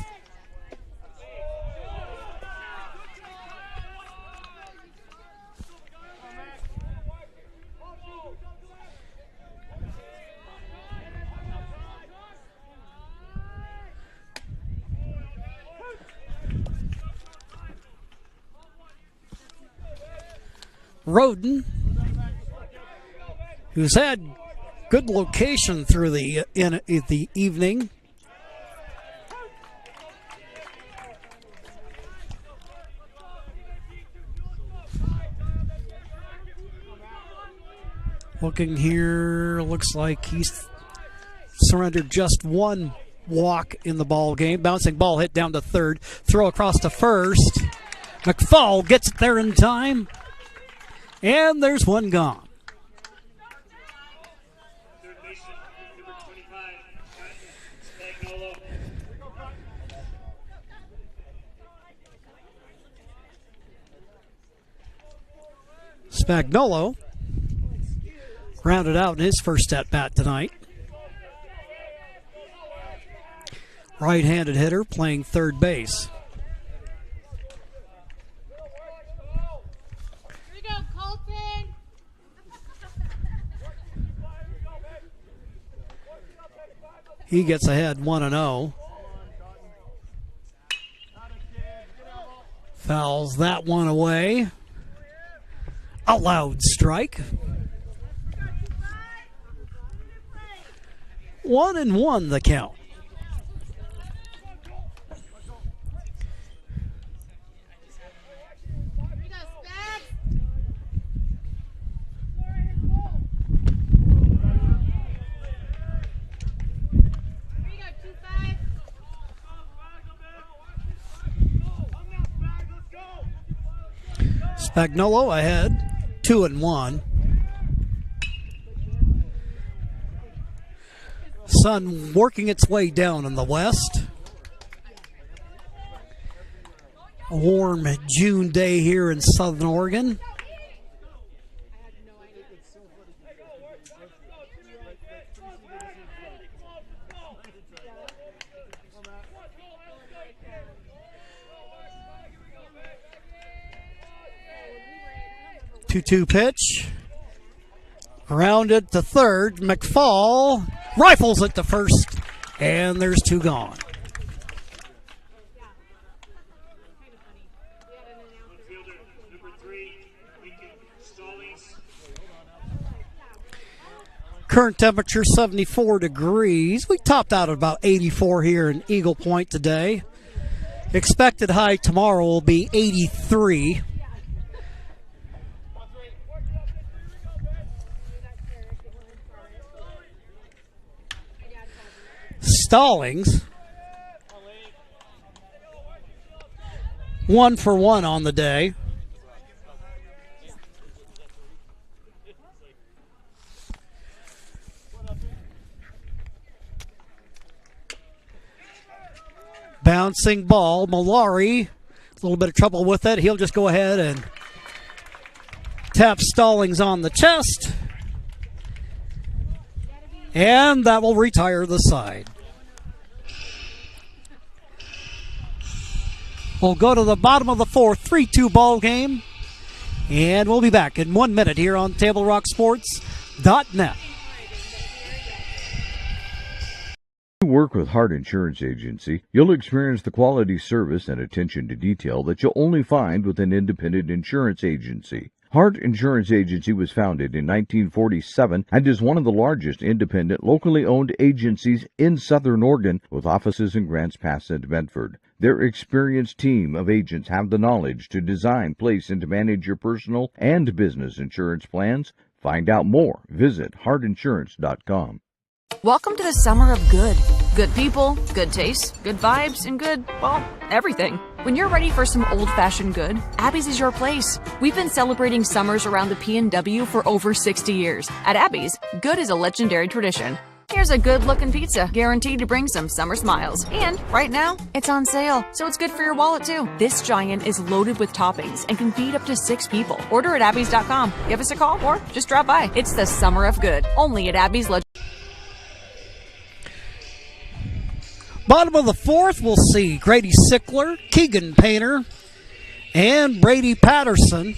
Roden, who's had good location through the evening. Looking here, looks like he's surrendered just one walk in the ball game. Bouncing ball hit down to third. Throw across to first. McFall gets it there in time. And there's one gone. Spagnolo rounded out in his first at-bat tonight. Right-handed hitter playing third base. He gets ahead 1-0. Fouls that one away. A loud strike. 1-1 the count. Spagnolo ahead, 2-1. Sun working its way down in the west. A warm June day here in Southern Oregon. Two-two pitch. Rounded to third. McFall rifles it to first. And there's two gone. Current temperature 74 degrees. We topped out at about 84 here in Eagle Point today. Expected high tomorrow will be 83. Stallings, 1 for 1 on the day. Bouncing ball, Malari, a little bit of trouble with it. He'll just go ahead and tap Stallings on the chest. And that will retire the side. We'll go to the bottom of the fourth, 3-2 ball game. And we'll be back in 1 minute here on TableRockSports.net. If you work with Hart Insurance Agency, you'll experience the quality service and attention to detail that you'll only find with an independent insurance agency. Hart Insurance Agency was founded in 1947 and is one of the largest independent, locally owned agencies in Southern Oregon, with offices in Grants Pass and Medford. Their experienced team of agents have the knowledge to design, place, and to manage your personal and business insurance plans. Find out more. Visit hartinsurance.com. Welcome to the summer of good. Good people, good taste, good vibes, and good, well, everything. When you're ready for some old-fashioned good, Abby's is your place. We've been celebrating summers around the P&W for over 60 years. At Abby's, good is a legendary tradition. Here's a good-looking pizza, guaranteed to bring some summer smiles. And right now, it's on sale, so it's good for your wallet too. This giant is loaded with toppings and can feed up to 6 people. Order at abbys.com. Give us a call or just drop by. It's the summer of good, only at Abby's. Bottom of the fourth, we'll see Grady Sickler, Keegan Painter, and Brady Patterson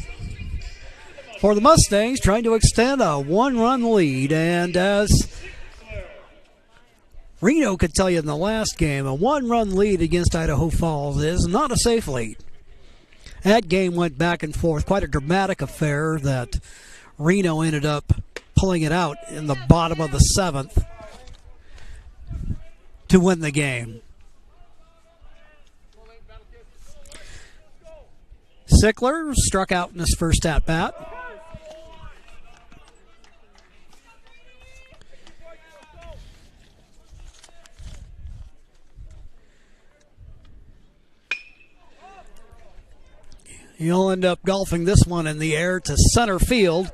for the Mustangs, trying to extend a one-run lead. And as Reno could tell you in the last game, a one-run lead against Idaho Falls is not a safe lead. That game went back and forth, quite a dramatic affair that Reno ended up pulling it out in the bottom of the seventh to win the game. Sickler struck out in his first at-bat. He'll end up golfing this one in the air to center field.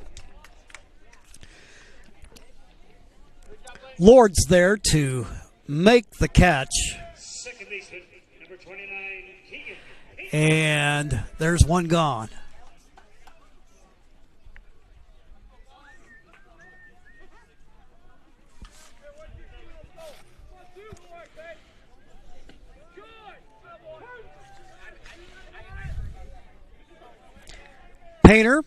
Lord's there to make the catch. Second baseman, number 29, Keegan. And there's one gone. Painter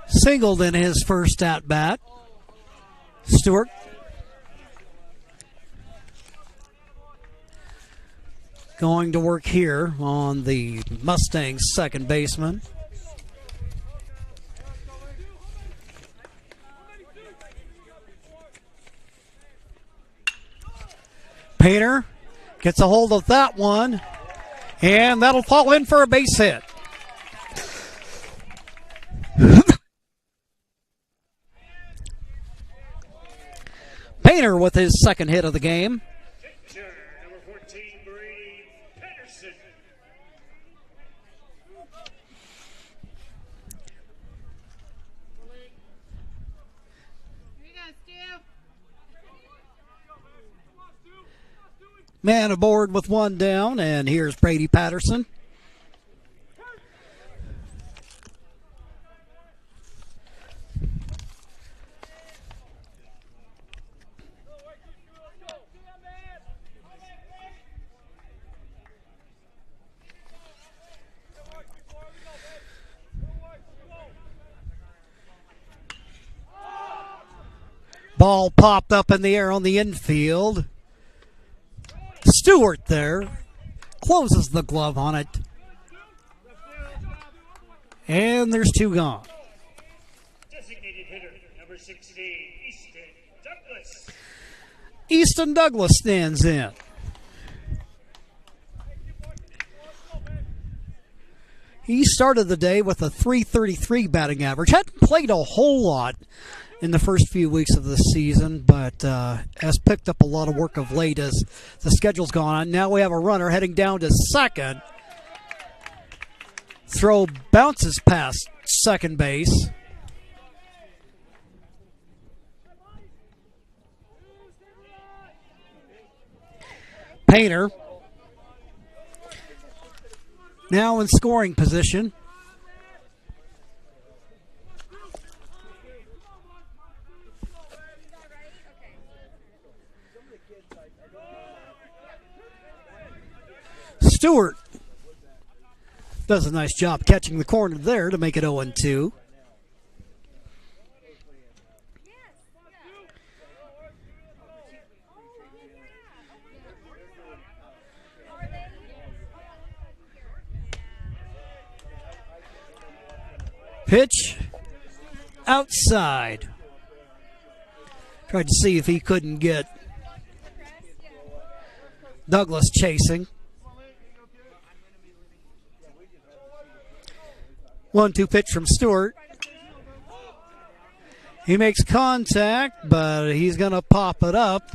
singled in his first at-bat. Stewart going to work here on the Mustangs' second baseman. Painter gets a hold of that one, and that'll fall in for a base hit. Painter with his second hit of the game. Pitcher, number 14, Brady Patterson. Here you go, Stu. Man aboard with one down, and here's Brady Patterson. Ball popped up in the air on the infield. Stewart there closes the glove on it. And there's two gone. Designated hitter, number 16, Easton Douglas. Easton Douglas stands in. He started the day with a .333 batting average. Hadn't played a whole lot in the first few weeks of the season, but has picked up a lot of work of late as the schedule's gone on. Now we have a runner heading down to second. Throw bounces past second base. Painter now in scoring position. Stewart does a nice job catching the corner there to make it 0-2. Pitch outside. Tried to see if he couldn't get Douglas chasing. 1-2 pitch from Stewart. He makes contact, but he's going to pop it up.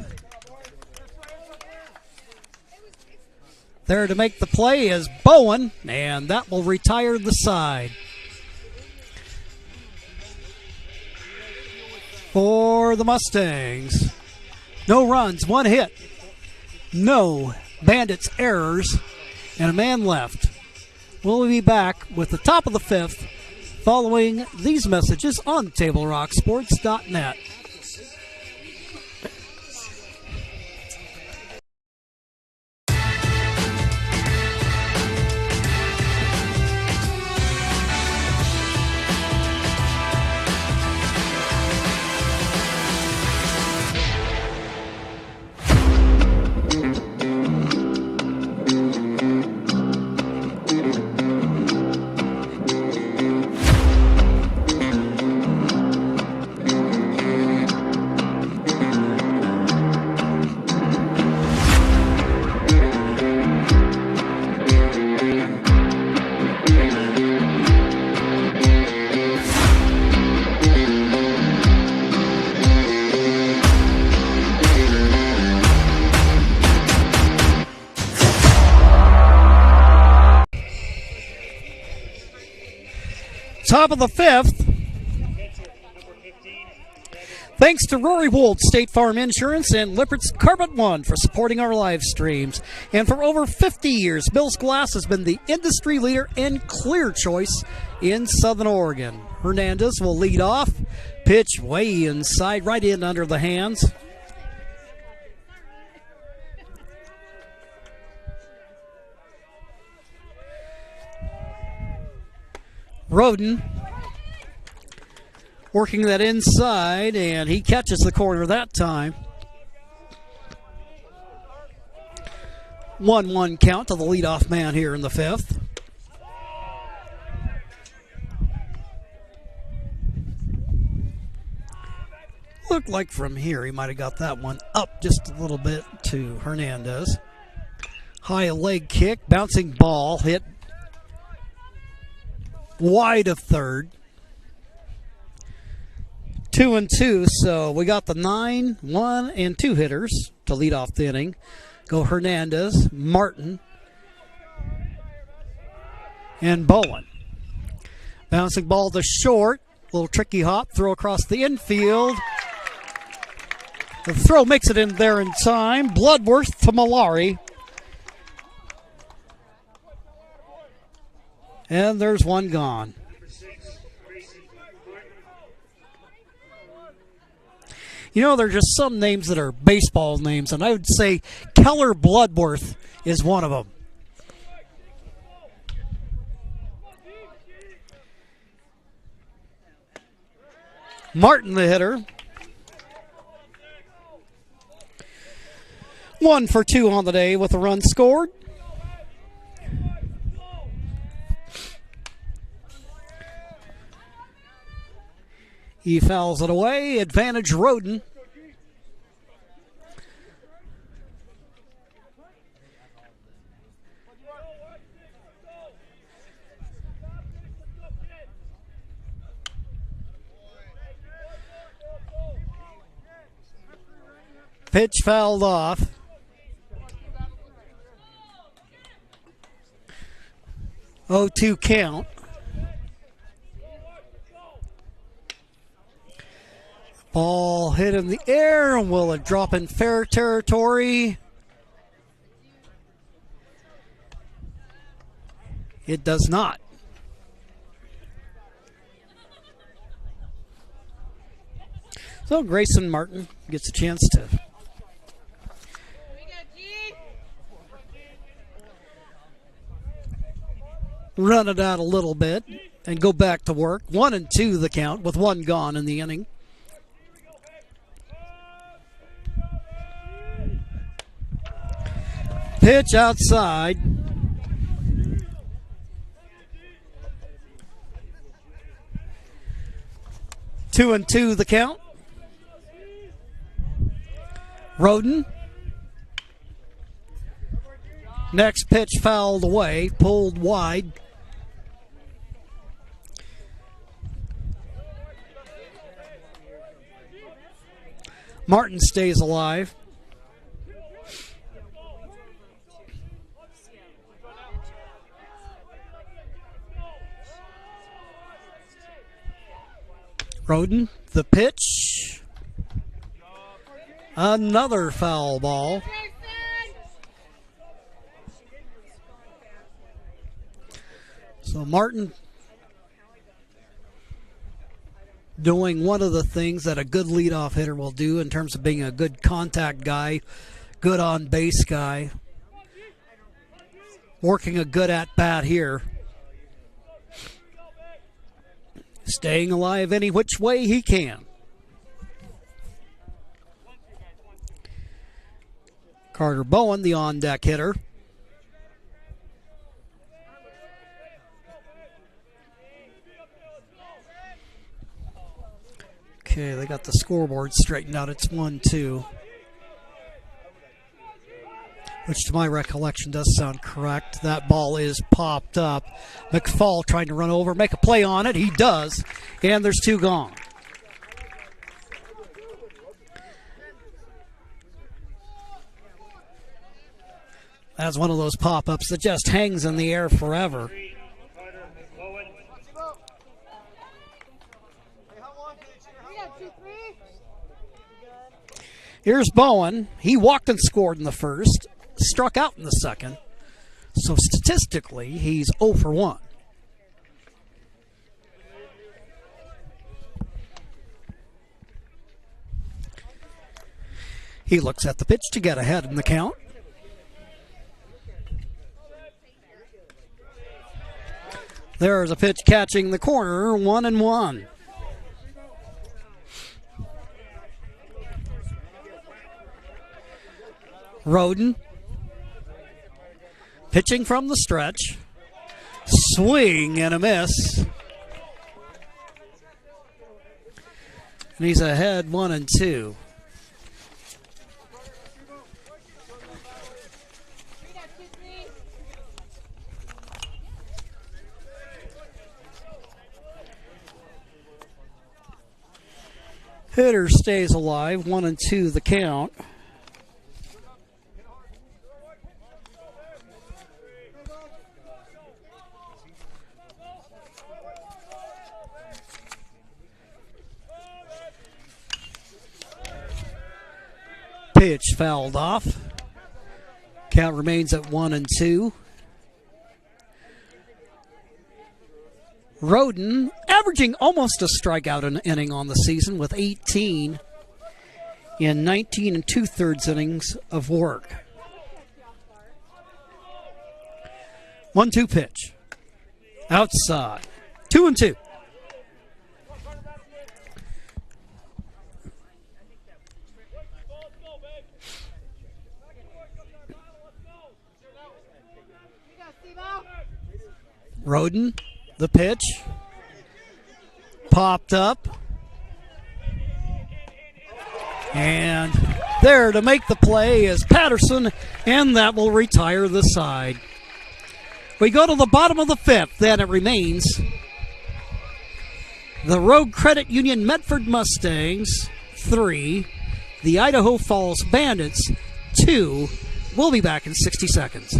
There to make the play is Bowen, and that will retire the side. For the Mustangs, no runs, one hit, no Bandits errors, and a man left. We'll be back with the top of the fifth following these messages on TableRockSports.net. Top of the fifth. Thanks to Rory Wold, State Farm Insurance, and Lippert's Carpet One for supporting our live streams. And for over 50 years, Bill's Glass has been the industry leader and clear choice in Southern Oregon. Hernandez will lead off. Pitch way inside, right in under the hands. Roden working that inside, and he catches the corner that time. 1-1 count to the leadoff man here in the fifth. Looked like from here he might have got that one up just a little bit to Hernandez. High leg kick, bouncing ball, hit wide of third. 2-2, so we got the 9, 1, and 2 hitters to lead off the inning. Go Hernandez, Martin, and Bowen. Bouncing ball to short, little tricky hop, throw across the infield. The throw makes it in there in time. Bloodworth to Malari. And there's one gone. You know, there are just some names that are baseball names, and I would say Keller Bloodworth is one of them. Martin, the hitter. 1 for 2 on the day with a run scored. He fouls it away. Advantage Roden. Pitch fouled off. Oh, 2 count. Ball hit in the air, and will it drop in fair territory? It does not. So Grayson Martin gets a chance to run it out a little bit and go back to work. 1-2 the count with 1 gone in the inning. Pitch outside. Two and two the count. Roden. Next pitch fouled away, pulled wide. Martin stays alive. Roden, the pitch. Another foul ball. So Martin doing one of the things that a good leadoff hitter will do in terms of being a good contact guy, good on base guy, working a good at bat here. Staying alive any which way he can. Carter Bowen, the on-deck hitter. Okay, they got the scoreboard straightened out. It's 1-2. Which to my recollection does sound correct. That ball is popped up. McFall trying to run over, make a play on it. He does. And there's 2 gone. That's one of those pop-ups that just hangs in the air forever. Here's Bowen. He walked and scored in the first, struck out in the second. So statistically, he's 0 for 1. He looks at the pitch to get ahead in the count. There's a pitch catching the corner, 1-1. Roden pitching from the stretch. Swing and a miss. And he's ahead 1-2. Hitter stays alive, 1-2 the count. Pitch fouled off. Count remains at 1-2. Roden averaging almost a strikeout an inning on the season with 18 in 19 2/3 innings of work. 1-2 pitch. Outside. 2-2. Roden, the pitch, popped up, and there to make the play is Patterson, and that will retire the side. We go to the bottom of the 5th, then it remains the Rogue Credit Union Medford Mustangs 3, the Idaho Falls Bandits 2. We'll be back in 60 seconds.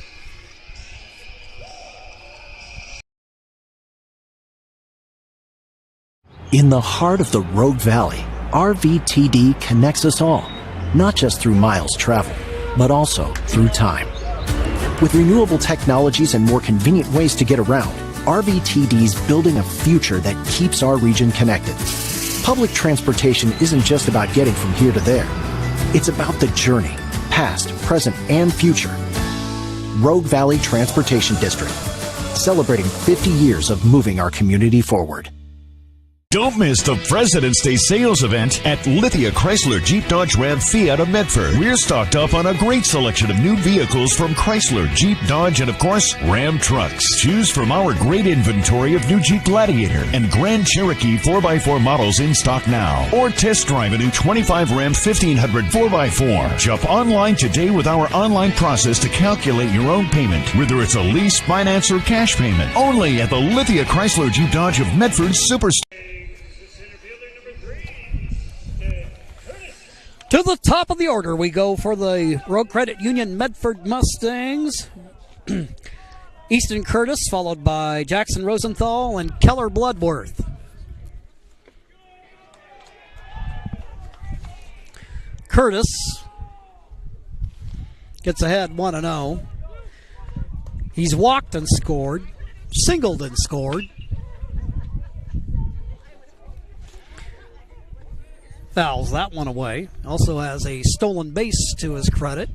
In the heart of the Rogue Valley, RVTD connects us all, not just through miles traveled, but also through time. With renewable technologies and more convenient ways to get around, RVTD's building a future that keeps our region connected. Public transportation isn't just about getting from here to there. It's about the journey, past, present, and future. Rogue Valley Transportation District, celebrating 50 years of moving our community forward. Don't miss the President's Day sales event at Lithia Chrysler Jeep Dodge Ram Fiat of Medford. We're stocked up on a great selection of new vehicles from Chrysler, Jeep, Dodge, and of course, Ram trucks. Choose from our great inventory of new Jeep Gladiator and Grand Cherokee 4x4 models in stock now. Or test drive a new 25 Ram 1500 4x4. Shop online today with our online process to calculate your own payment, whether it's a lease, finance, or cash payment. Only at the Lithia Chrysler Jeep Dodge of Medford Superstore. To the top of the order we go for the Road Credit Union Medford Mustangs. Easton Curtis, followed by Jackson Rosenthal and Keller Bloodworth. Curtis gets ahead 1-0. He's walked and scored, singled and scored. Fouls that one away. Also has a stolen base to his credit.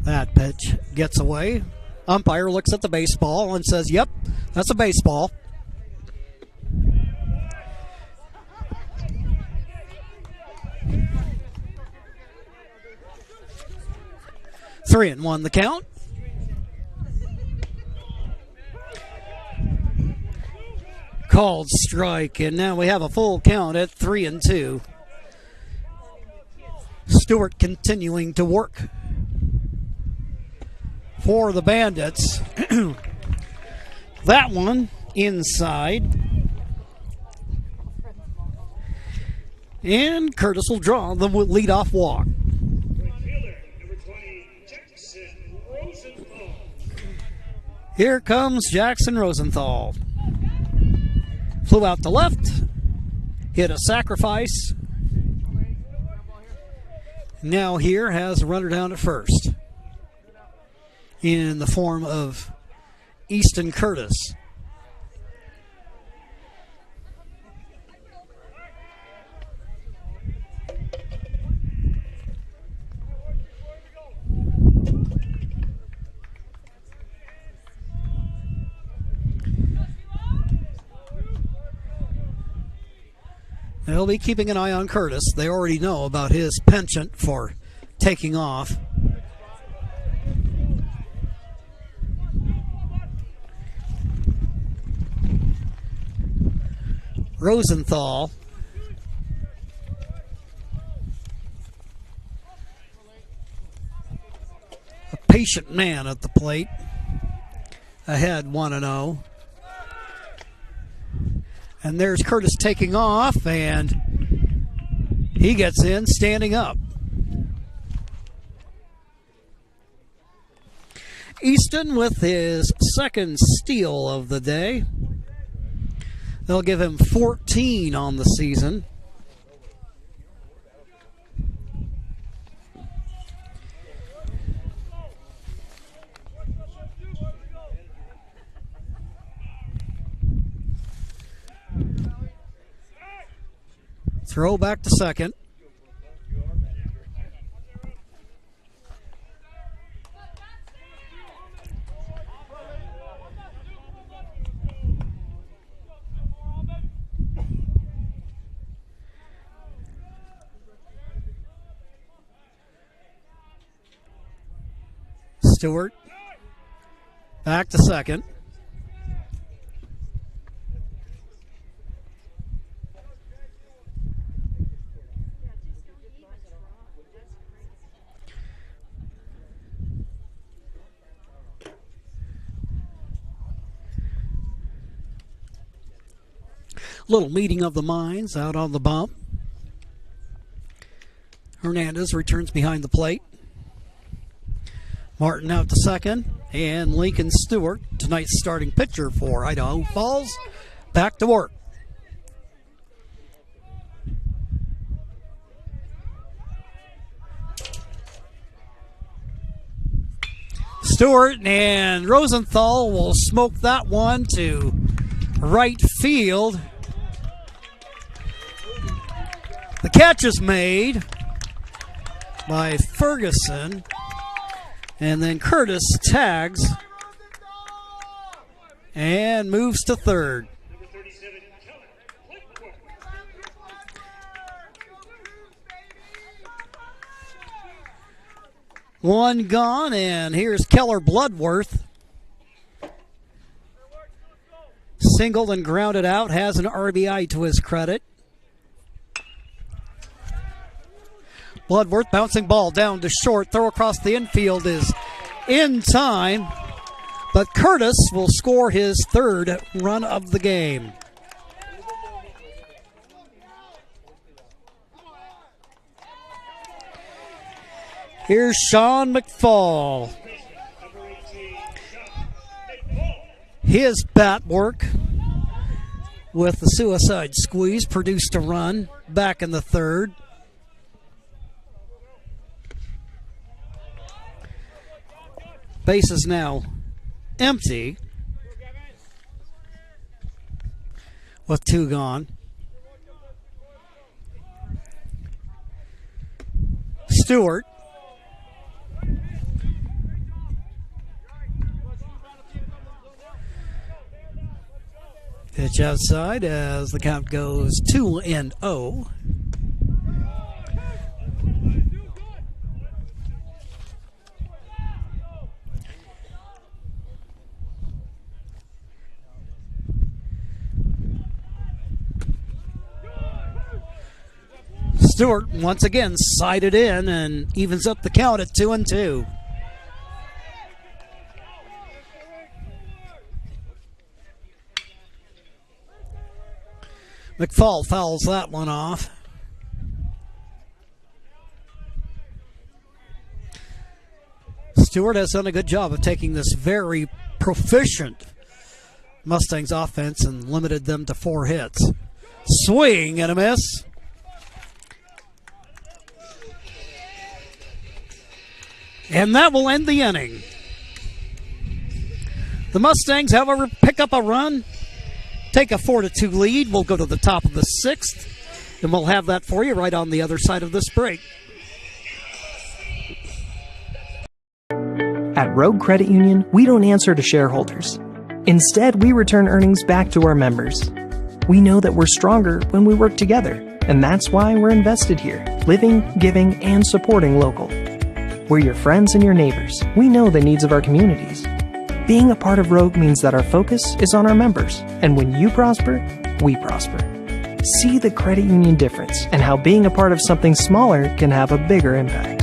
That pitch gets away. Umpire looks at the baseball and says, yep, that's a baseball. Three and one the count. Called strike, and now we have a full count at 3-2. Stewart continuing to work for the Bandits. That one inside. And Curtis will draw the leadoff walk. Here comes Jackson Rosenthal. Flew out to left, hit a sacrifice. Now here has a runner down at first in the form of Easton Curtis. They'll be keeping an eye on Curtis. They already know about his penchant for taking off. Rosenthal. A patient man at the plate. Ahead 1-0. And there's Curtis taking off, and he gets in standing up. Easton with his second steal of the day. They'll give him 14 on the season. Throw back to second. Stewart back to second. Little meeting of the minds out on the bump. Hernandez returns behind the plate. Martin out to second, and Lincoln Stewart, tonight's starting pitcher for Idaho Falls, back to work. Stewart and Rosenthal will smoke that one to right field. The catch is made by Ferguson, and then Curtis tags and moves to third. One gone, and here's Keller Bloodworth. Singled and grounded out, has an RBI to his credit. Bloodworth bouncing ball down to short. Throw across the infield is in time, but Curtis will score his third run of the game. Here's Sean McFall. His bat work with the suicide squeeze produced a run back in the third. Base is now empty with 2 gone. Stewart. Pitch outside as the count goes 2-0. Stewart once again sided in and evens up the count at 2-2. McFall fouls that one off. Stewart has done a good job of taking this very proficient Mustangs offense and limited them to 4 hits. Swing and a miss. And that will end the inning. The Mustangs, however, pick up a run, take a 4-2 lead. We'll go to the top of the 6th, and we'll have that for you right on the other side of this break. At Rogue Credit Union, we don't answer to shareholders. Instead, we return earnings back to our members. We know that we're stronger when we work together, and that's why we're invested here, living, giving, and supporting local. We're your friends and your neighbors. We know the needs of our communities. Being a part of Rogue means that our focus is on our members, and when you prosper, we prosper. See the credit union difference and how being a part of something smaller can have a bigger impact.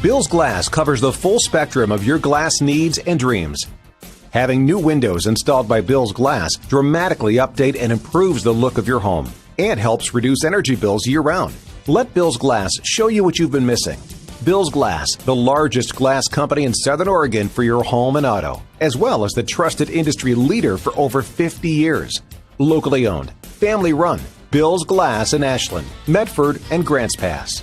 Bill's Glass covers the full spectrum of your glass needs and dreams. Having new windows installed by Bill's Glass dramatically update and improves the look of your home and helps reduce energy bills year-round. Let Bill's Glass show you what you've been missing. Bill's Glass, the largest glass company in Southern Oregon for your home and auto, as well as the trusted industry leader for over 50 years. Locally owned, family run, Bill's Glass in Ashland, Medford, and Grants Pass.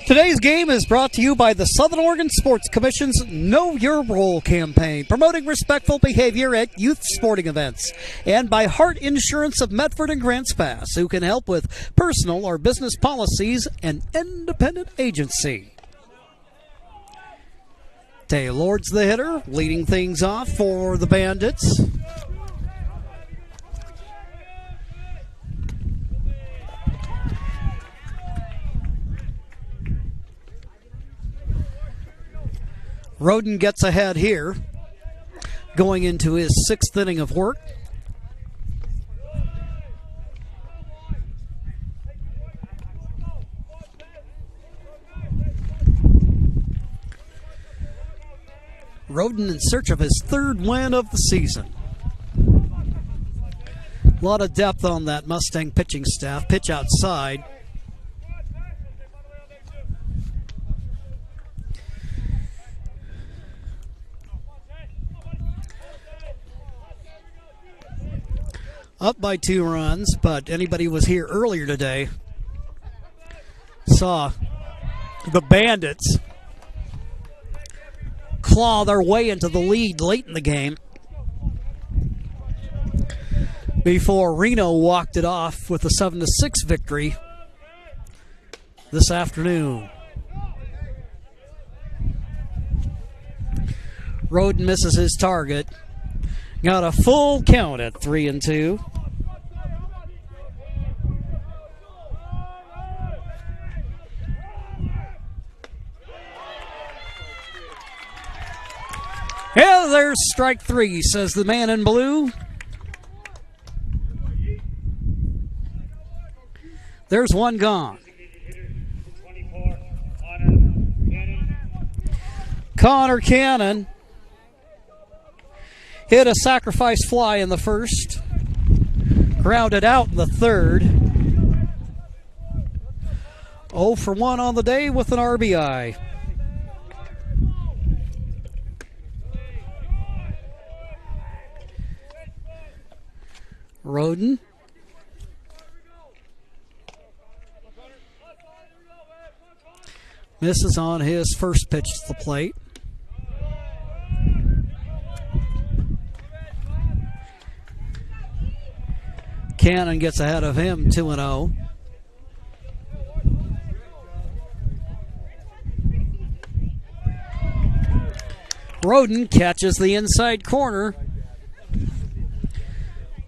Today's game is brought to you by the Southern Oregon Sports Commission's Know Your Role campaign, promoting respectful behavior at youth sporting events, and by Hart Insurance of Medford and Grants Pass, who can help with personal or business policies and independent agency. Taylor's the hitter, leading things off for the Bandits. Roden gets ahead here, going into his 6th inning of work. Roden in search of his 3rd win of the season. A lot of depth on that Mustang pitching staff. Pitch outside. Up by 2 runs, but anybody who was here earlier today saw the Bandits claw their way into the lead late in the game before Reno walked it off with a 7-6 victory this afternoon. Roden misses his target. Got a full count at 3-2. Yeah, there's strike 3, says the man in blue. There's one gone. Connor Cannon hit a sacrifice fly in the first, grounded out in the third. 0 for 1 on the day with an RBI. Roden. Misses on his first pitch to the plate. Cannon gets ahead of him, 2-0. Roden catches the inside corner.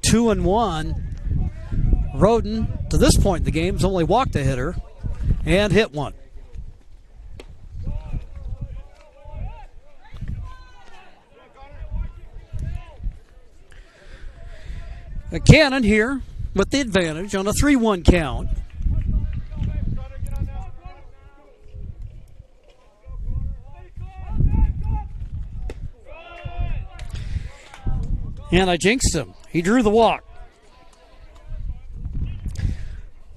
2-1. Roden, to this point in the game, has only walked a hitter and hit one. Cannon here with the advantage on a 3-1 count. And I jinxed him. He drew the walk.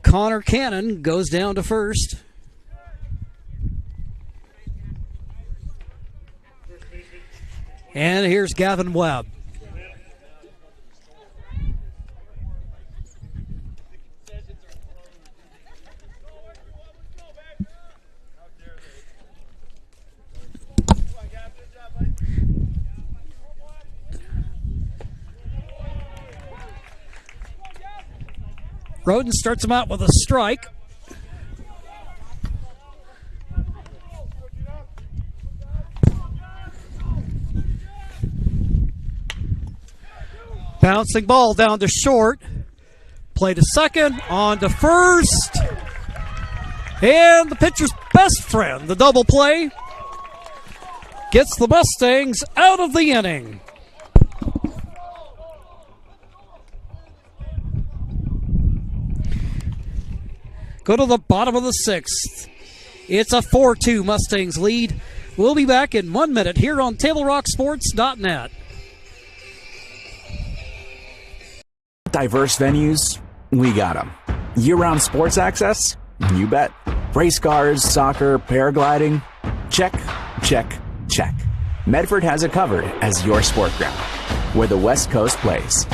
Connor Cannon goes down to first. And here's Gavin Webb. Roden starts him out with a strike. Bouncing ball down to short. Play to second, on to first. And the pitcher's best friend, the double play, gets the Mustangs out of the inning. Go to the bottom of the sixth. It's a 4-2 Mustangs lead. We'll be back in 1 minute here on TableRockSports.net. Diverse venues, we got them. Year-round sports access? You bet. Race cars, soccer, paragliding? Check, check, check. Medford has it covered as your sport ground, where the West Coast plays.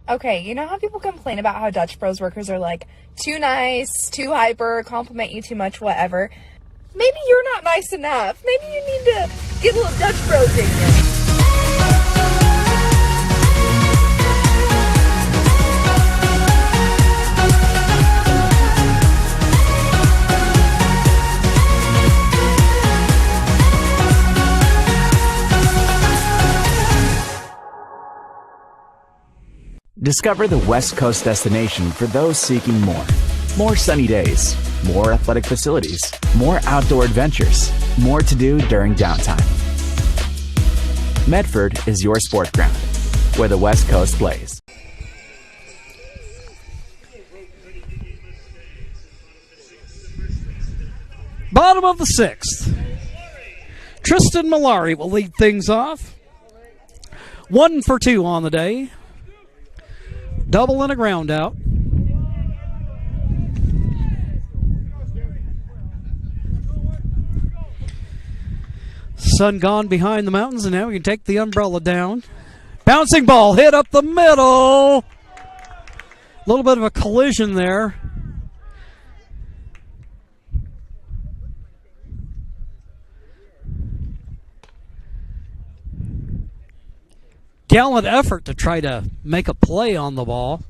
Okay, you know how people complain about how Dutch Bros workers are like too nice, too hyper, compliment you too much, whatever? Maybe you're not nice enough. Maybe you need to get a little Dutch Bros in you. Discover the West Coast destination for those seeking more. More sunny days, more athletic facilities, more outdoor adventures, more to do during downtime. Medford is your sport ground, where the West Coast plays. Bottom of the sixth. Tristan Malari will lead things off. 1 for 2 on the day. Double and a ground out. Sun gone behind the mountains, and now we can take the umbrella down. Bouncing ball hit up the middle. A little bit of a collision there. Gallant effort to try to make a play on the ball.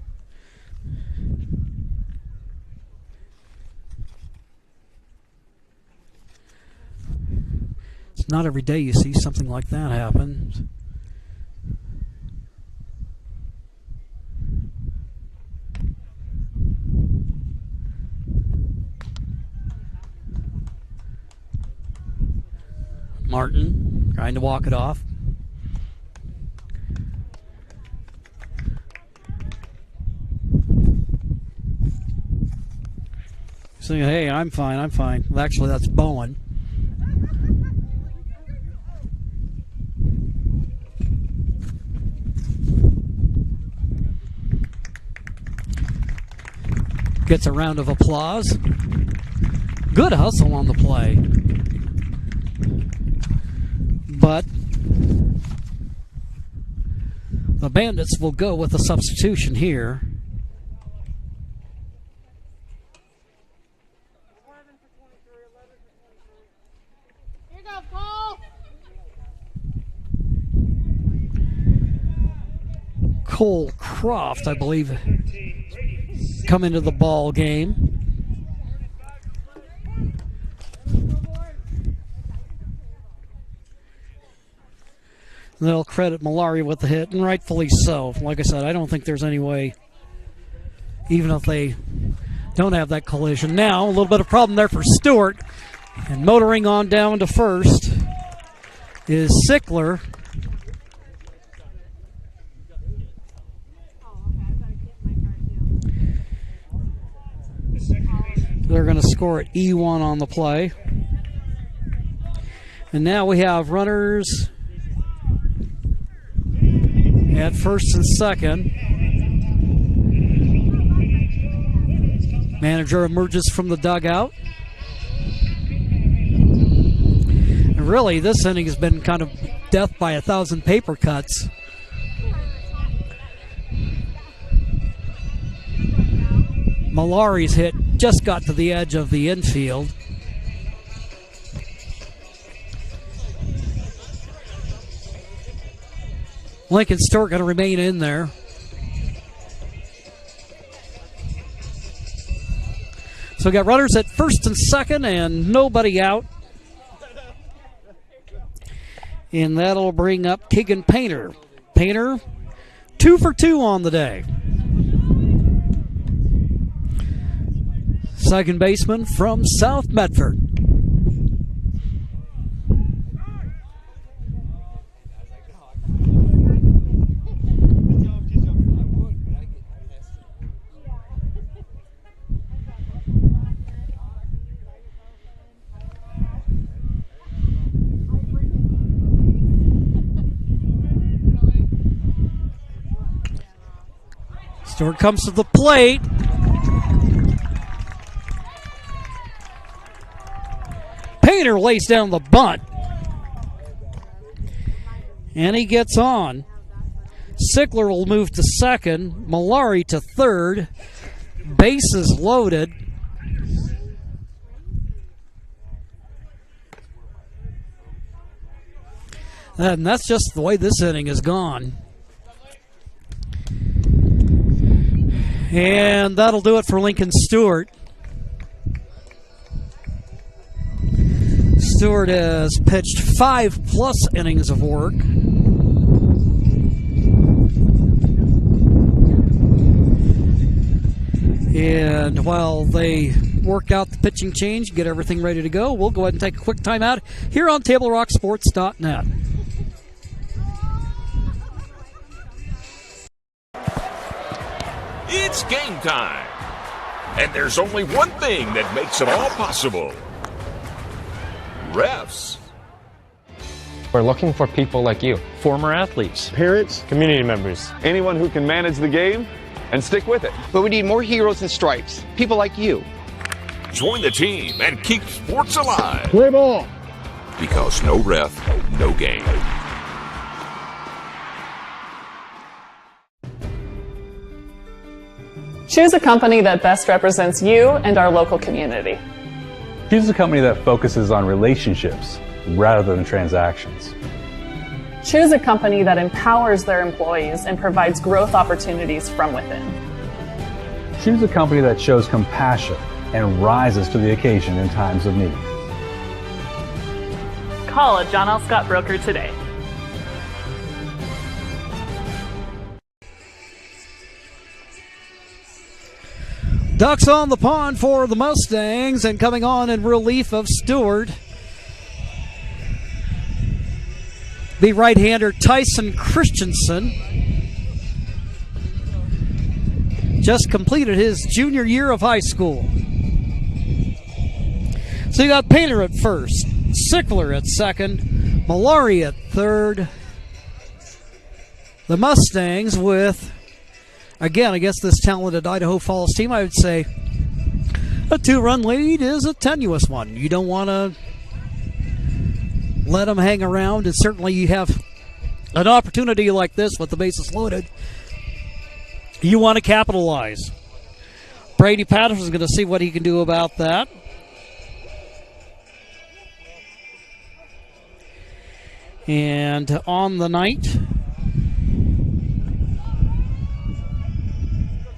It's not every day you see something like that happen. Martin trying to walk it off. saying, hey, I'm fine, I'm fine. Well, actually, that's Bowen. Gets a round of applause. Good hustle on the play. But the Bandits will go with a substitution here. Here you go, Paul. Cole Croft, I believe, come into the ball game. They'll credit Malari with the hit, and rightfully so. Like I said, I don't think there's any way, even if they don't have that collision. Now, a little bit of problem there for Stewart. And motoring on down to first is Sickler. They're going to score at E1 on the play. And now we have runners at first and second. Manager emerges from the dugout. And really, this inning has been kind of death by 1,000 paper cuts. Malari's hit just got to the edge of the infield. Lincoln Stewart going to remain in there. So we got runners at first and second and nobody out. And that'll bring up Keegan Painter. Painter, 2 for 2 on the day. Second baseman from South Medford. Stewart comes to the plate. Painter lays down the bunt. And he gets on. Sickler will move to second. Malari to third. Bases loaded. And that's just the way this inning has gone. And that'll do it for Lincoln Stewart. Stewart has pitched 5+ innings of work. And while they work out the pitching change, get everything ready to go, we'll go ahead and take a quick timeout here on TableRockSports.net. It's game time. And there's only one thing that makes it all possible. Refs. We're looking for people like you. Former athletes. Parents. Community members. Anyone who can manage the game and stick with it. But we need more heroes and stripes. People like you. Join the team and keep sports alive. Play ball. Because no ref, no game. Choose a company that best represents you and our local community. Choose a company that focuses on relationships rather than transactions. Choose a company that empowers their employees and provides growth opportunities from within. Choose a company that shows compassion and rises to the occasion in times of need. Call a John L. Scott broker today. Ducks on the pond for the Mustangs, and coming on in relief of Stewart, the right-hander Tyson Christensen. Just completed his junior year of high school. So you got Painter at first, Sickler at second, Malari at third. The Mustangs with, again, against this talented Idaho Falls team, I would say a 2-run lead is a tenuous one. You don't want to let them hang around, and certainly you have an opportunity like this with the bases loaded. You want to capitalize. Brady Patterson's going to see what he can do about that. And on the night,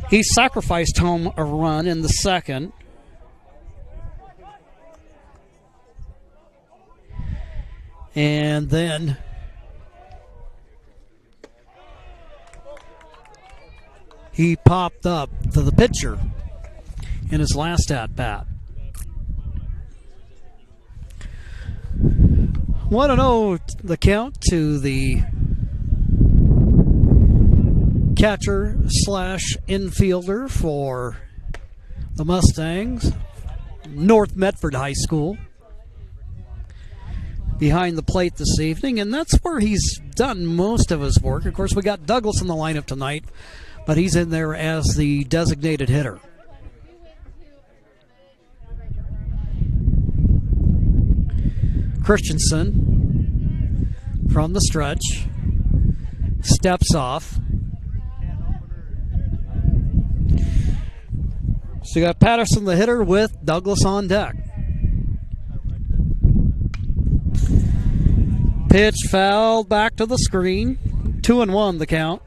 he sacrificed home a run in the second. And then he popped up to the pitcher in his last at-bat. 1-0 the count to the catcher slash infielder for the Mustangs, North Medford High School, behind the plate this evening, and that's where he's done most of his work. Of course, we got Douglas in the lineup tonight, but he's in there as the designated hitter. Christensen from the stretch steps off. So you got Patterson the hitter with Douglas on deck. Pitch fouled back to the screen. 2-1 the count.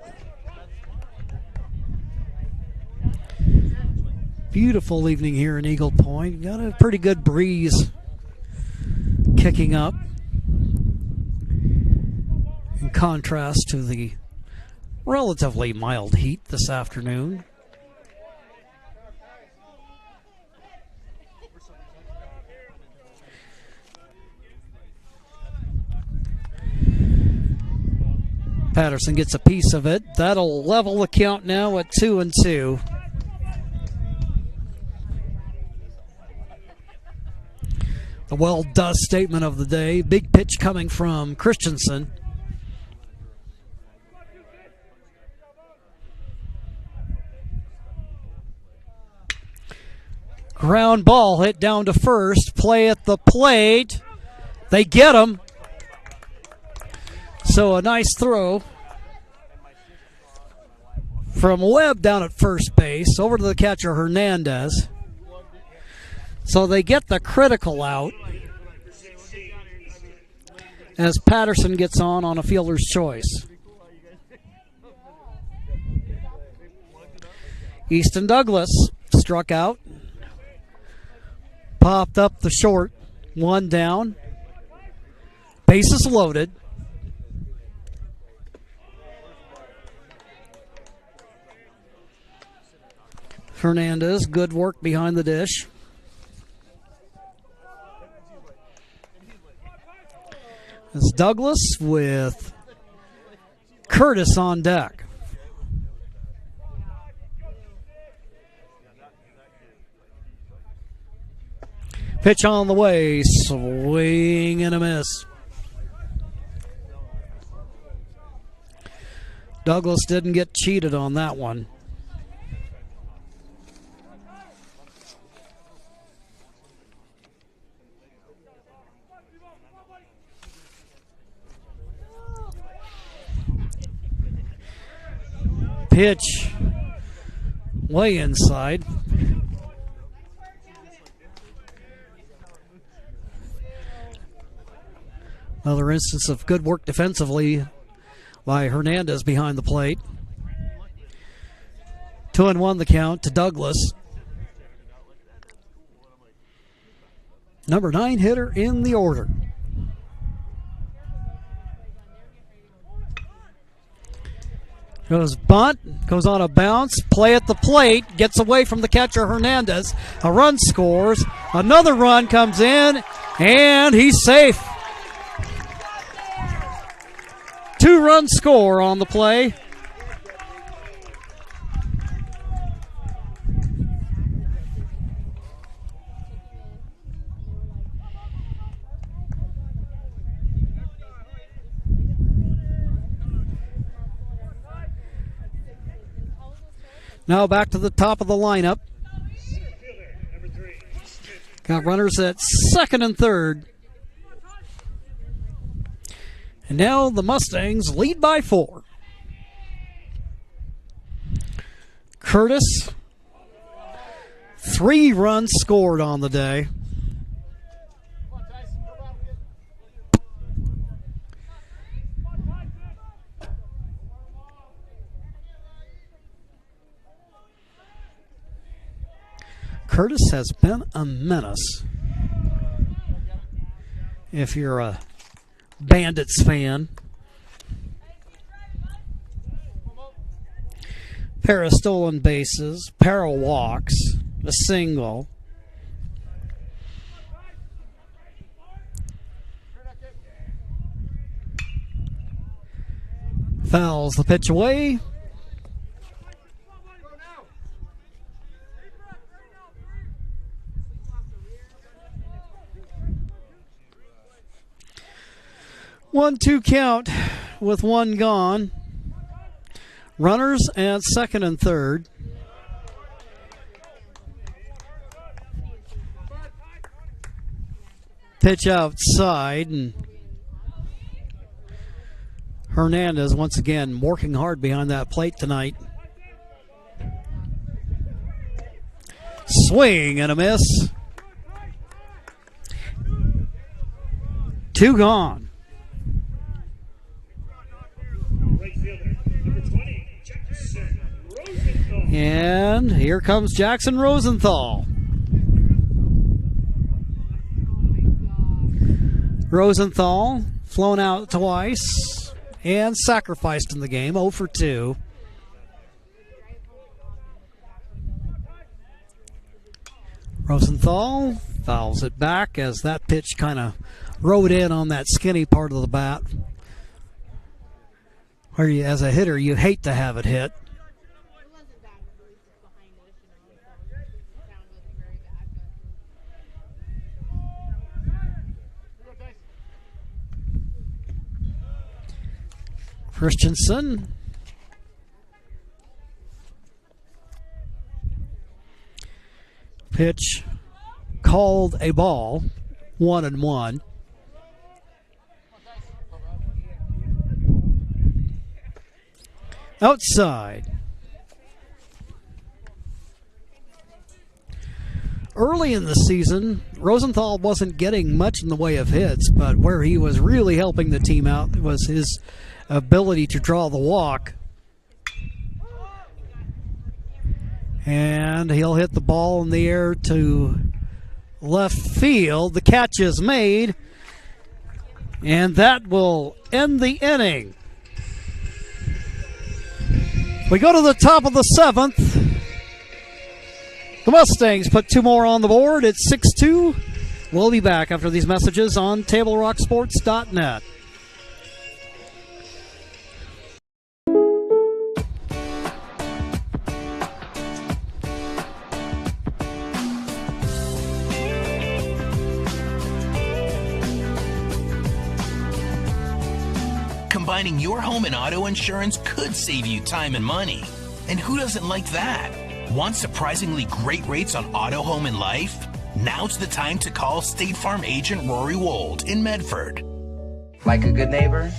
Beautiful evening here in Eagle Point. Got a pretty good breeze kicking up in contrast to the relatively mild heat this afternoon. Patterson gets a piece of it. That'll level the count now at 2-2. The well does statement of the day. Big pitch coming from Christensen. Ground ball hit down to first. Play at the plate. They get him. So a nice throw from Webb down at first base over to the catcher Hernandez. So they get the critical out as Patterson gets on a fielder's choice. Easton Douglas struck out, popped up the short, one down, bases loaded. Hernandez, good work behind the dish. It's Douglas with Curtis on deck. Pitch on the way, swing and a miss. Douglas didn't get cheated on that one. Pitch way inside. Another instance of good work defensively by Hernandez behind the plate. 2-1 the count to Douglas. Number 9 hitter in the order. Goes bunt, goes on a bounce, play at the plate, gets away from the catcher Hernandez. A run scores, another run comes in, and he's safe. 2-run score on the play. Now back to the top of the lineup. Got runners at second and third. And now the Mustangs lead by 4. Curtis, 3 runs scored on the day. Curtis has been a menace. If you're a Bandits fan. Pair of stolen bases, pair of walks, a single. Fouls the pitch away. One-two count with 1 gone. Runners at second and third. Pitch outside, and Hernandez once again working hard behind that plate tonight. Swing and a miss. 2 gone. And here comes Jackson Rosenthal. Rosenthal flown out twice and sacrificed in the game, 0 for 2. Rosenthal fouls it back as that pitch kind of rode in on that skinny part of the bat. Where you, as a hitter, you hate to have it hit. Christensen. Pitch called a ball, 1-1. Outside. Early in the season, Rosenthal wasn't getting much in the way of hits, but where he was really helping the team out was his ability to draw the walk. And he'll hit the ball in the air to left field. The catch is made, and that will end the inning. We go to the top of the 7th. The Mustangs put 2 more on the board. It's 6-2. We'll be back after these messages on TableRockSports.net. Combining your home and auto insurance could save you time and money. And who doesn't like that? Want surprisingly great rates on auto, home, and life? Now's the time to call State Farm agent Rory Wold in Medford. Like a good neighbor,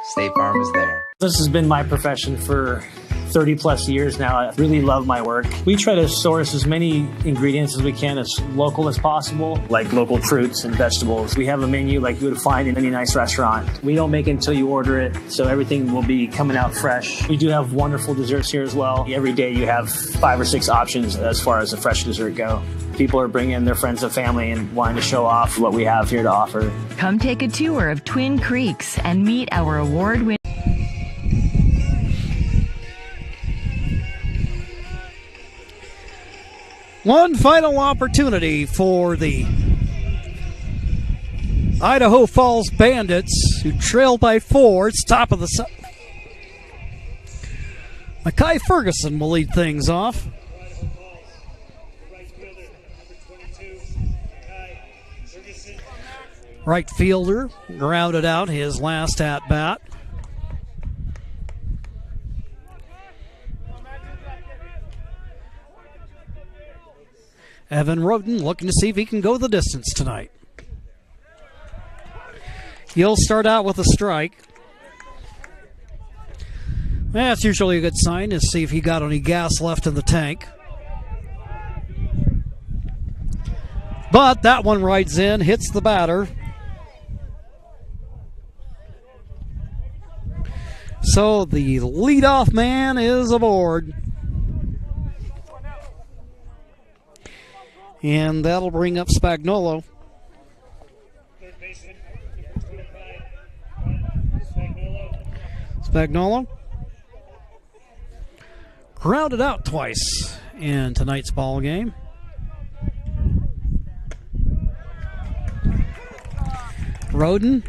State Farm is there. This has been my profession for 30 plus years now. I really love my work. We try to source as many ingredients as we can, as local as possible, like local fruits and vegetables. We have a menu like you would find in any nice restaurant. We don't make it until you order it, so everything will be coming out fresh. We do have wonderful desserts here as well. Every day you have 5 or 6 options as far as a fresh dessert go. People are bringing their friends and family and wanting to show off what we have here to offer. Come take a tour of Twin Creeks and meet our award-winning. One final opportunity for the Idaho Falls Bandits, who trail by 4. It's top of the 7th. Mackay Ferguson will lead things off. Right fielder grounded out his last at-bat. Evan Roden looking to see if he can go the distance tonight. He'll start out with a strike. That's usually a good sign to see if he got any gas left in the tank. But that one rides in, hits the batter. So the leadoff man is aboard. And that'll bring up Spagnuolo. Spagnuolo grounded out twice in tonight's ball game. Roden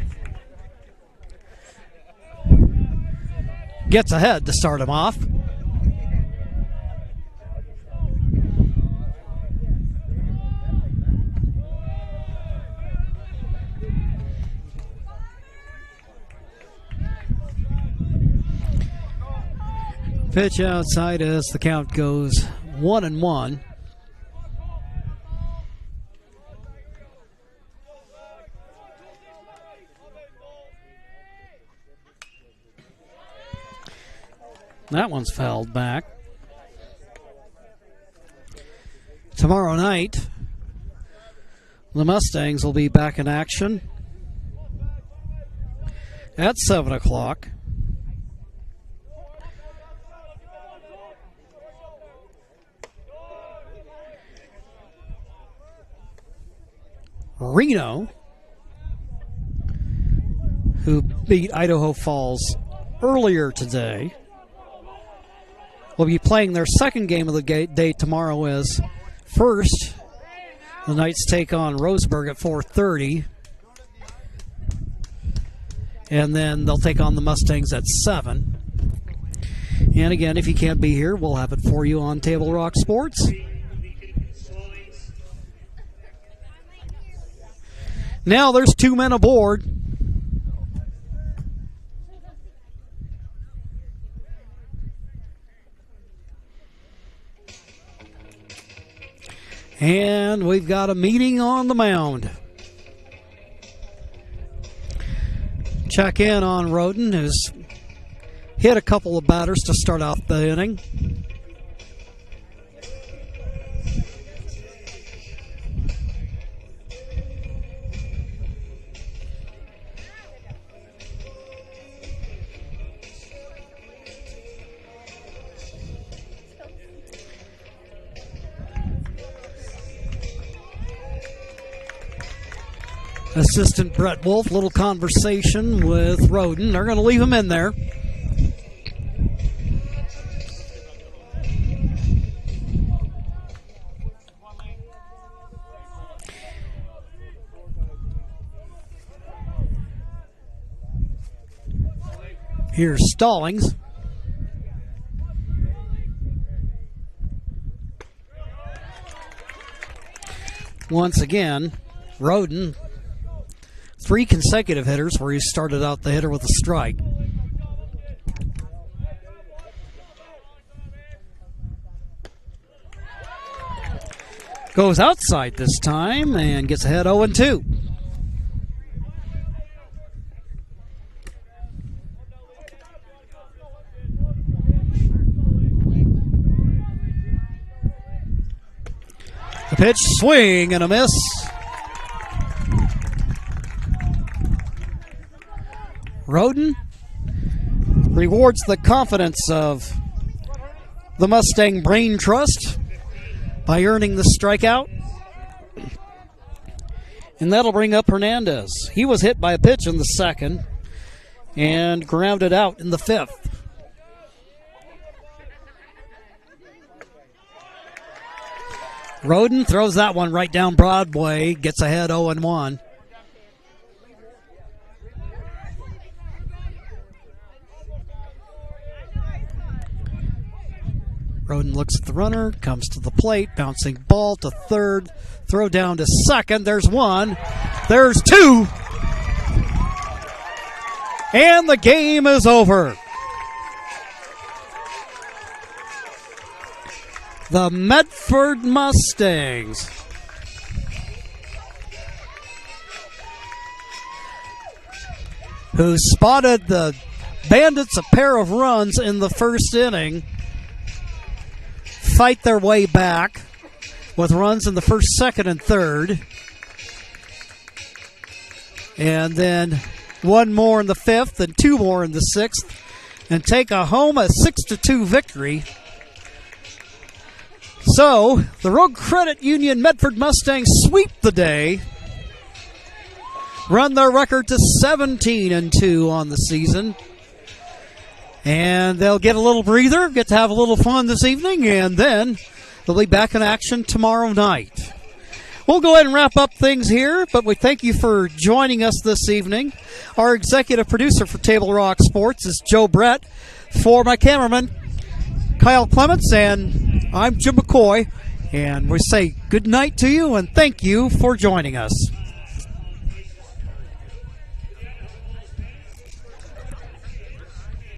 gets ahead to start him off. Pitch outside as the count goes 1-1. That one's fouled back. Tomorrow night, the Mustangs will be back in action at 7 o'clock. Reno, who beat Idaho Falls earlier today, will be playing their second game of the day tomorrow. As first, the Knights take on Roseburg at 4:30, and then they'll take on the Mustangs at 7. And again, if you can't be here, we'll have it for you on Table Rock Sports. Now there's 2 men aboard. And we've got a meeting on the mound. Check in on Roden, who's hit a couple of batters to start off the inning. Assistant Brett Wolf, little conversation with Roden. They're going to leave him in there. Here's Stallings. Once again, Roden, 3 consecutive hitters where he started out the hitter with a strike. Goes outside this time and gets ahead 0-2. The pitch, swing and a miss. Roden rewards the confidence of the Mustang Brain Trust by earning the strikeout. And that'll bring up Hernandez. He was hit by a pitch in the second and grounded out in the 5th. Roden throws that one right down Broadway, gets ahead 0-1. Roden looks at the runner, comes to the plate, bouncing ball to third, throw down to second. There's 1, there's 2, and the game is over. The Medford Mustangs who spotted the Bandits a pair of runs in the first inning, fight their way back with runs in the first, second, and third. And then one more in the fifth and two more in the sixth, and take a home a 6-2 victory. So, the Road Credit Union Medford Mustangs sweep the day, run their record to 17-2 on the season, and they'll get a little breather, get to have a little fun this evening, and then they'll be back in action tomorrow night. We'll go ahead and wrap up things here, but we thank you for joining us this evening. Our executive producer for Table Rock Sports is Joe Brett. For my cameraman, Kyle Clements, and I'm Jim McCoy. And we say good night to you and thank you for joining us.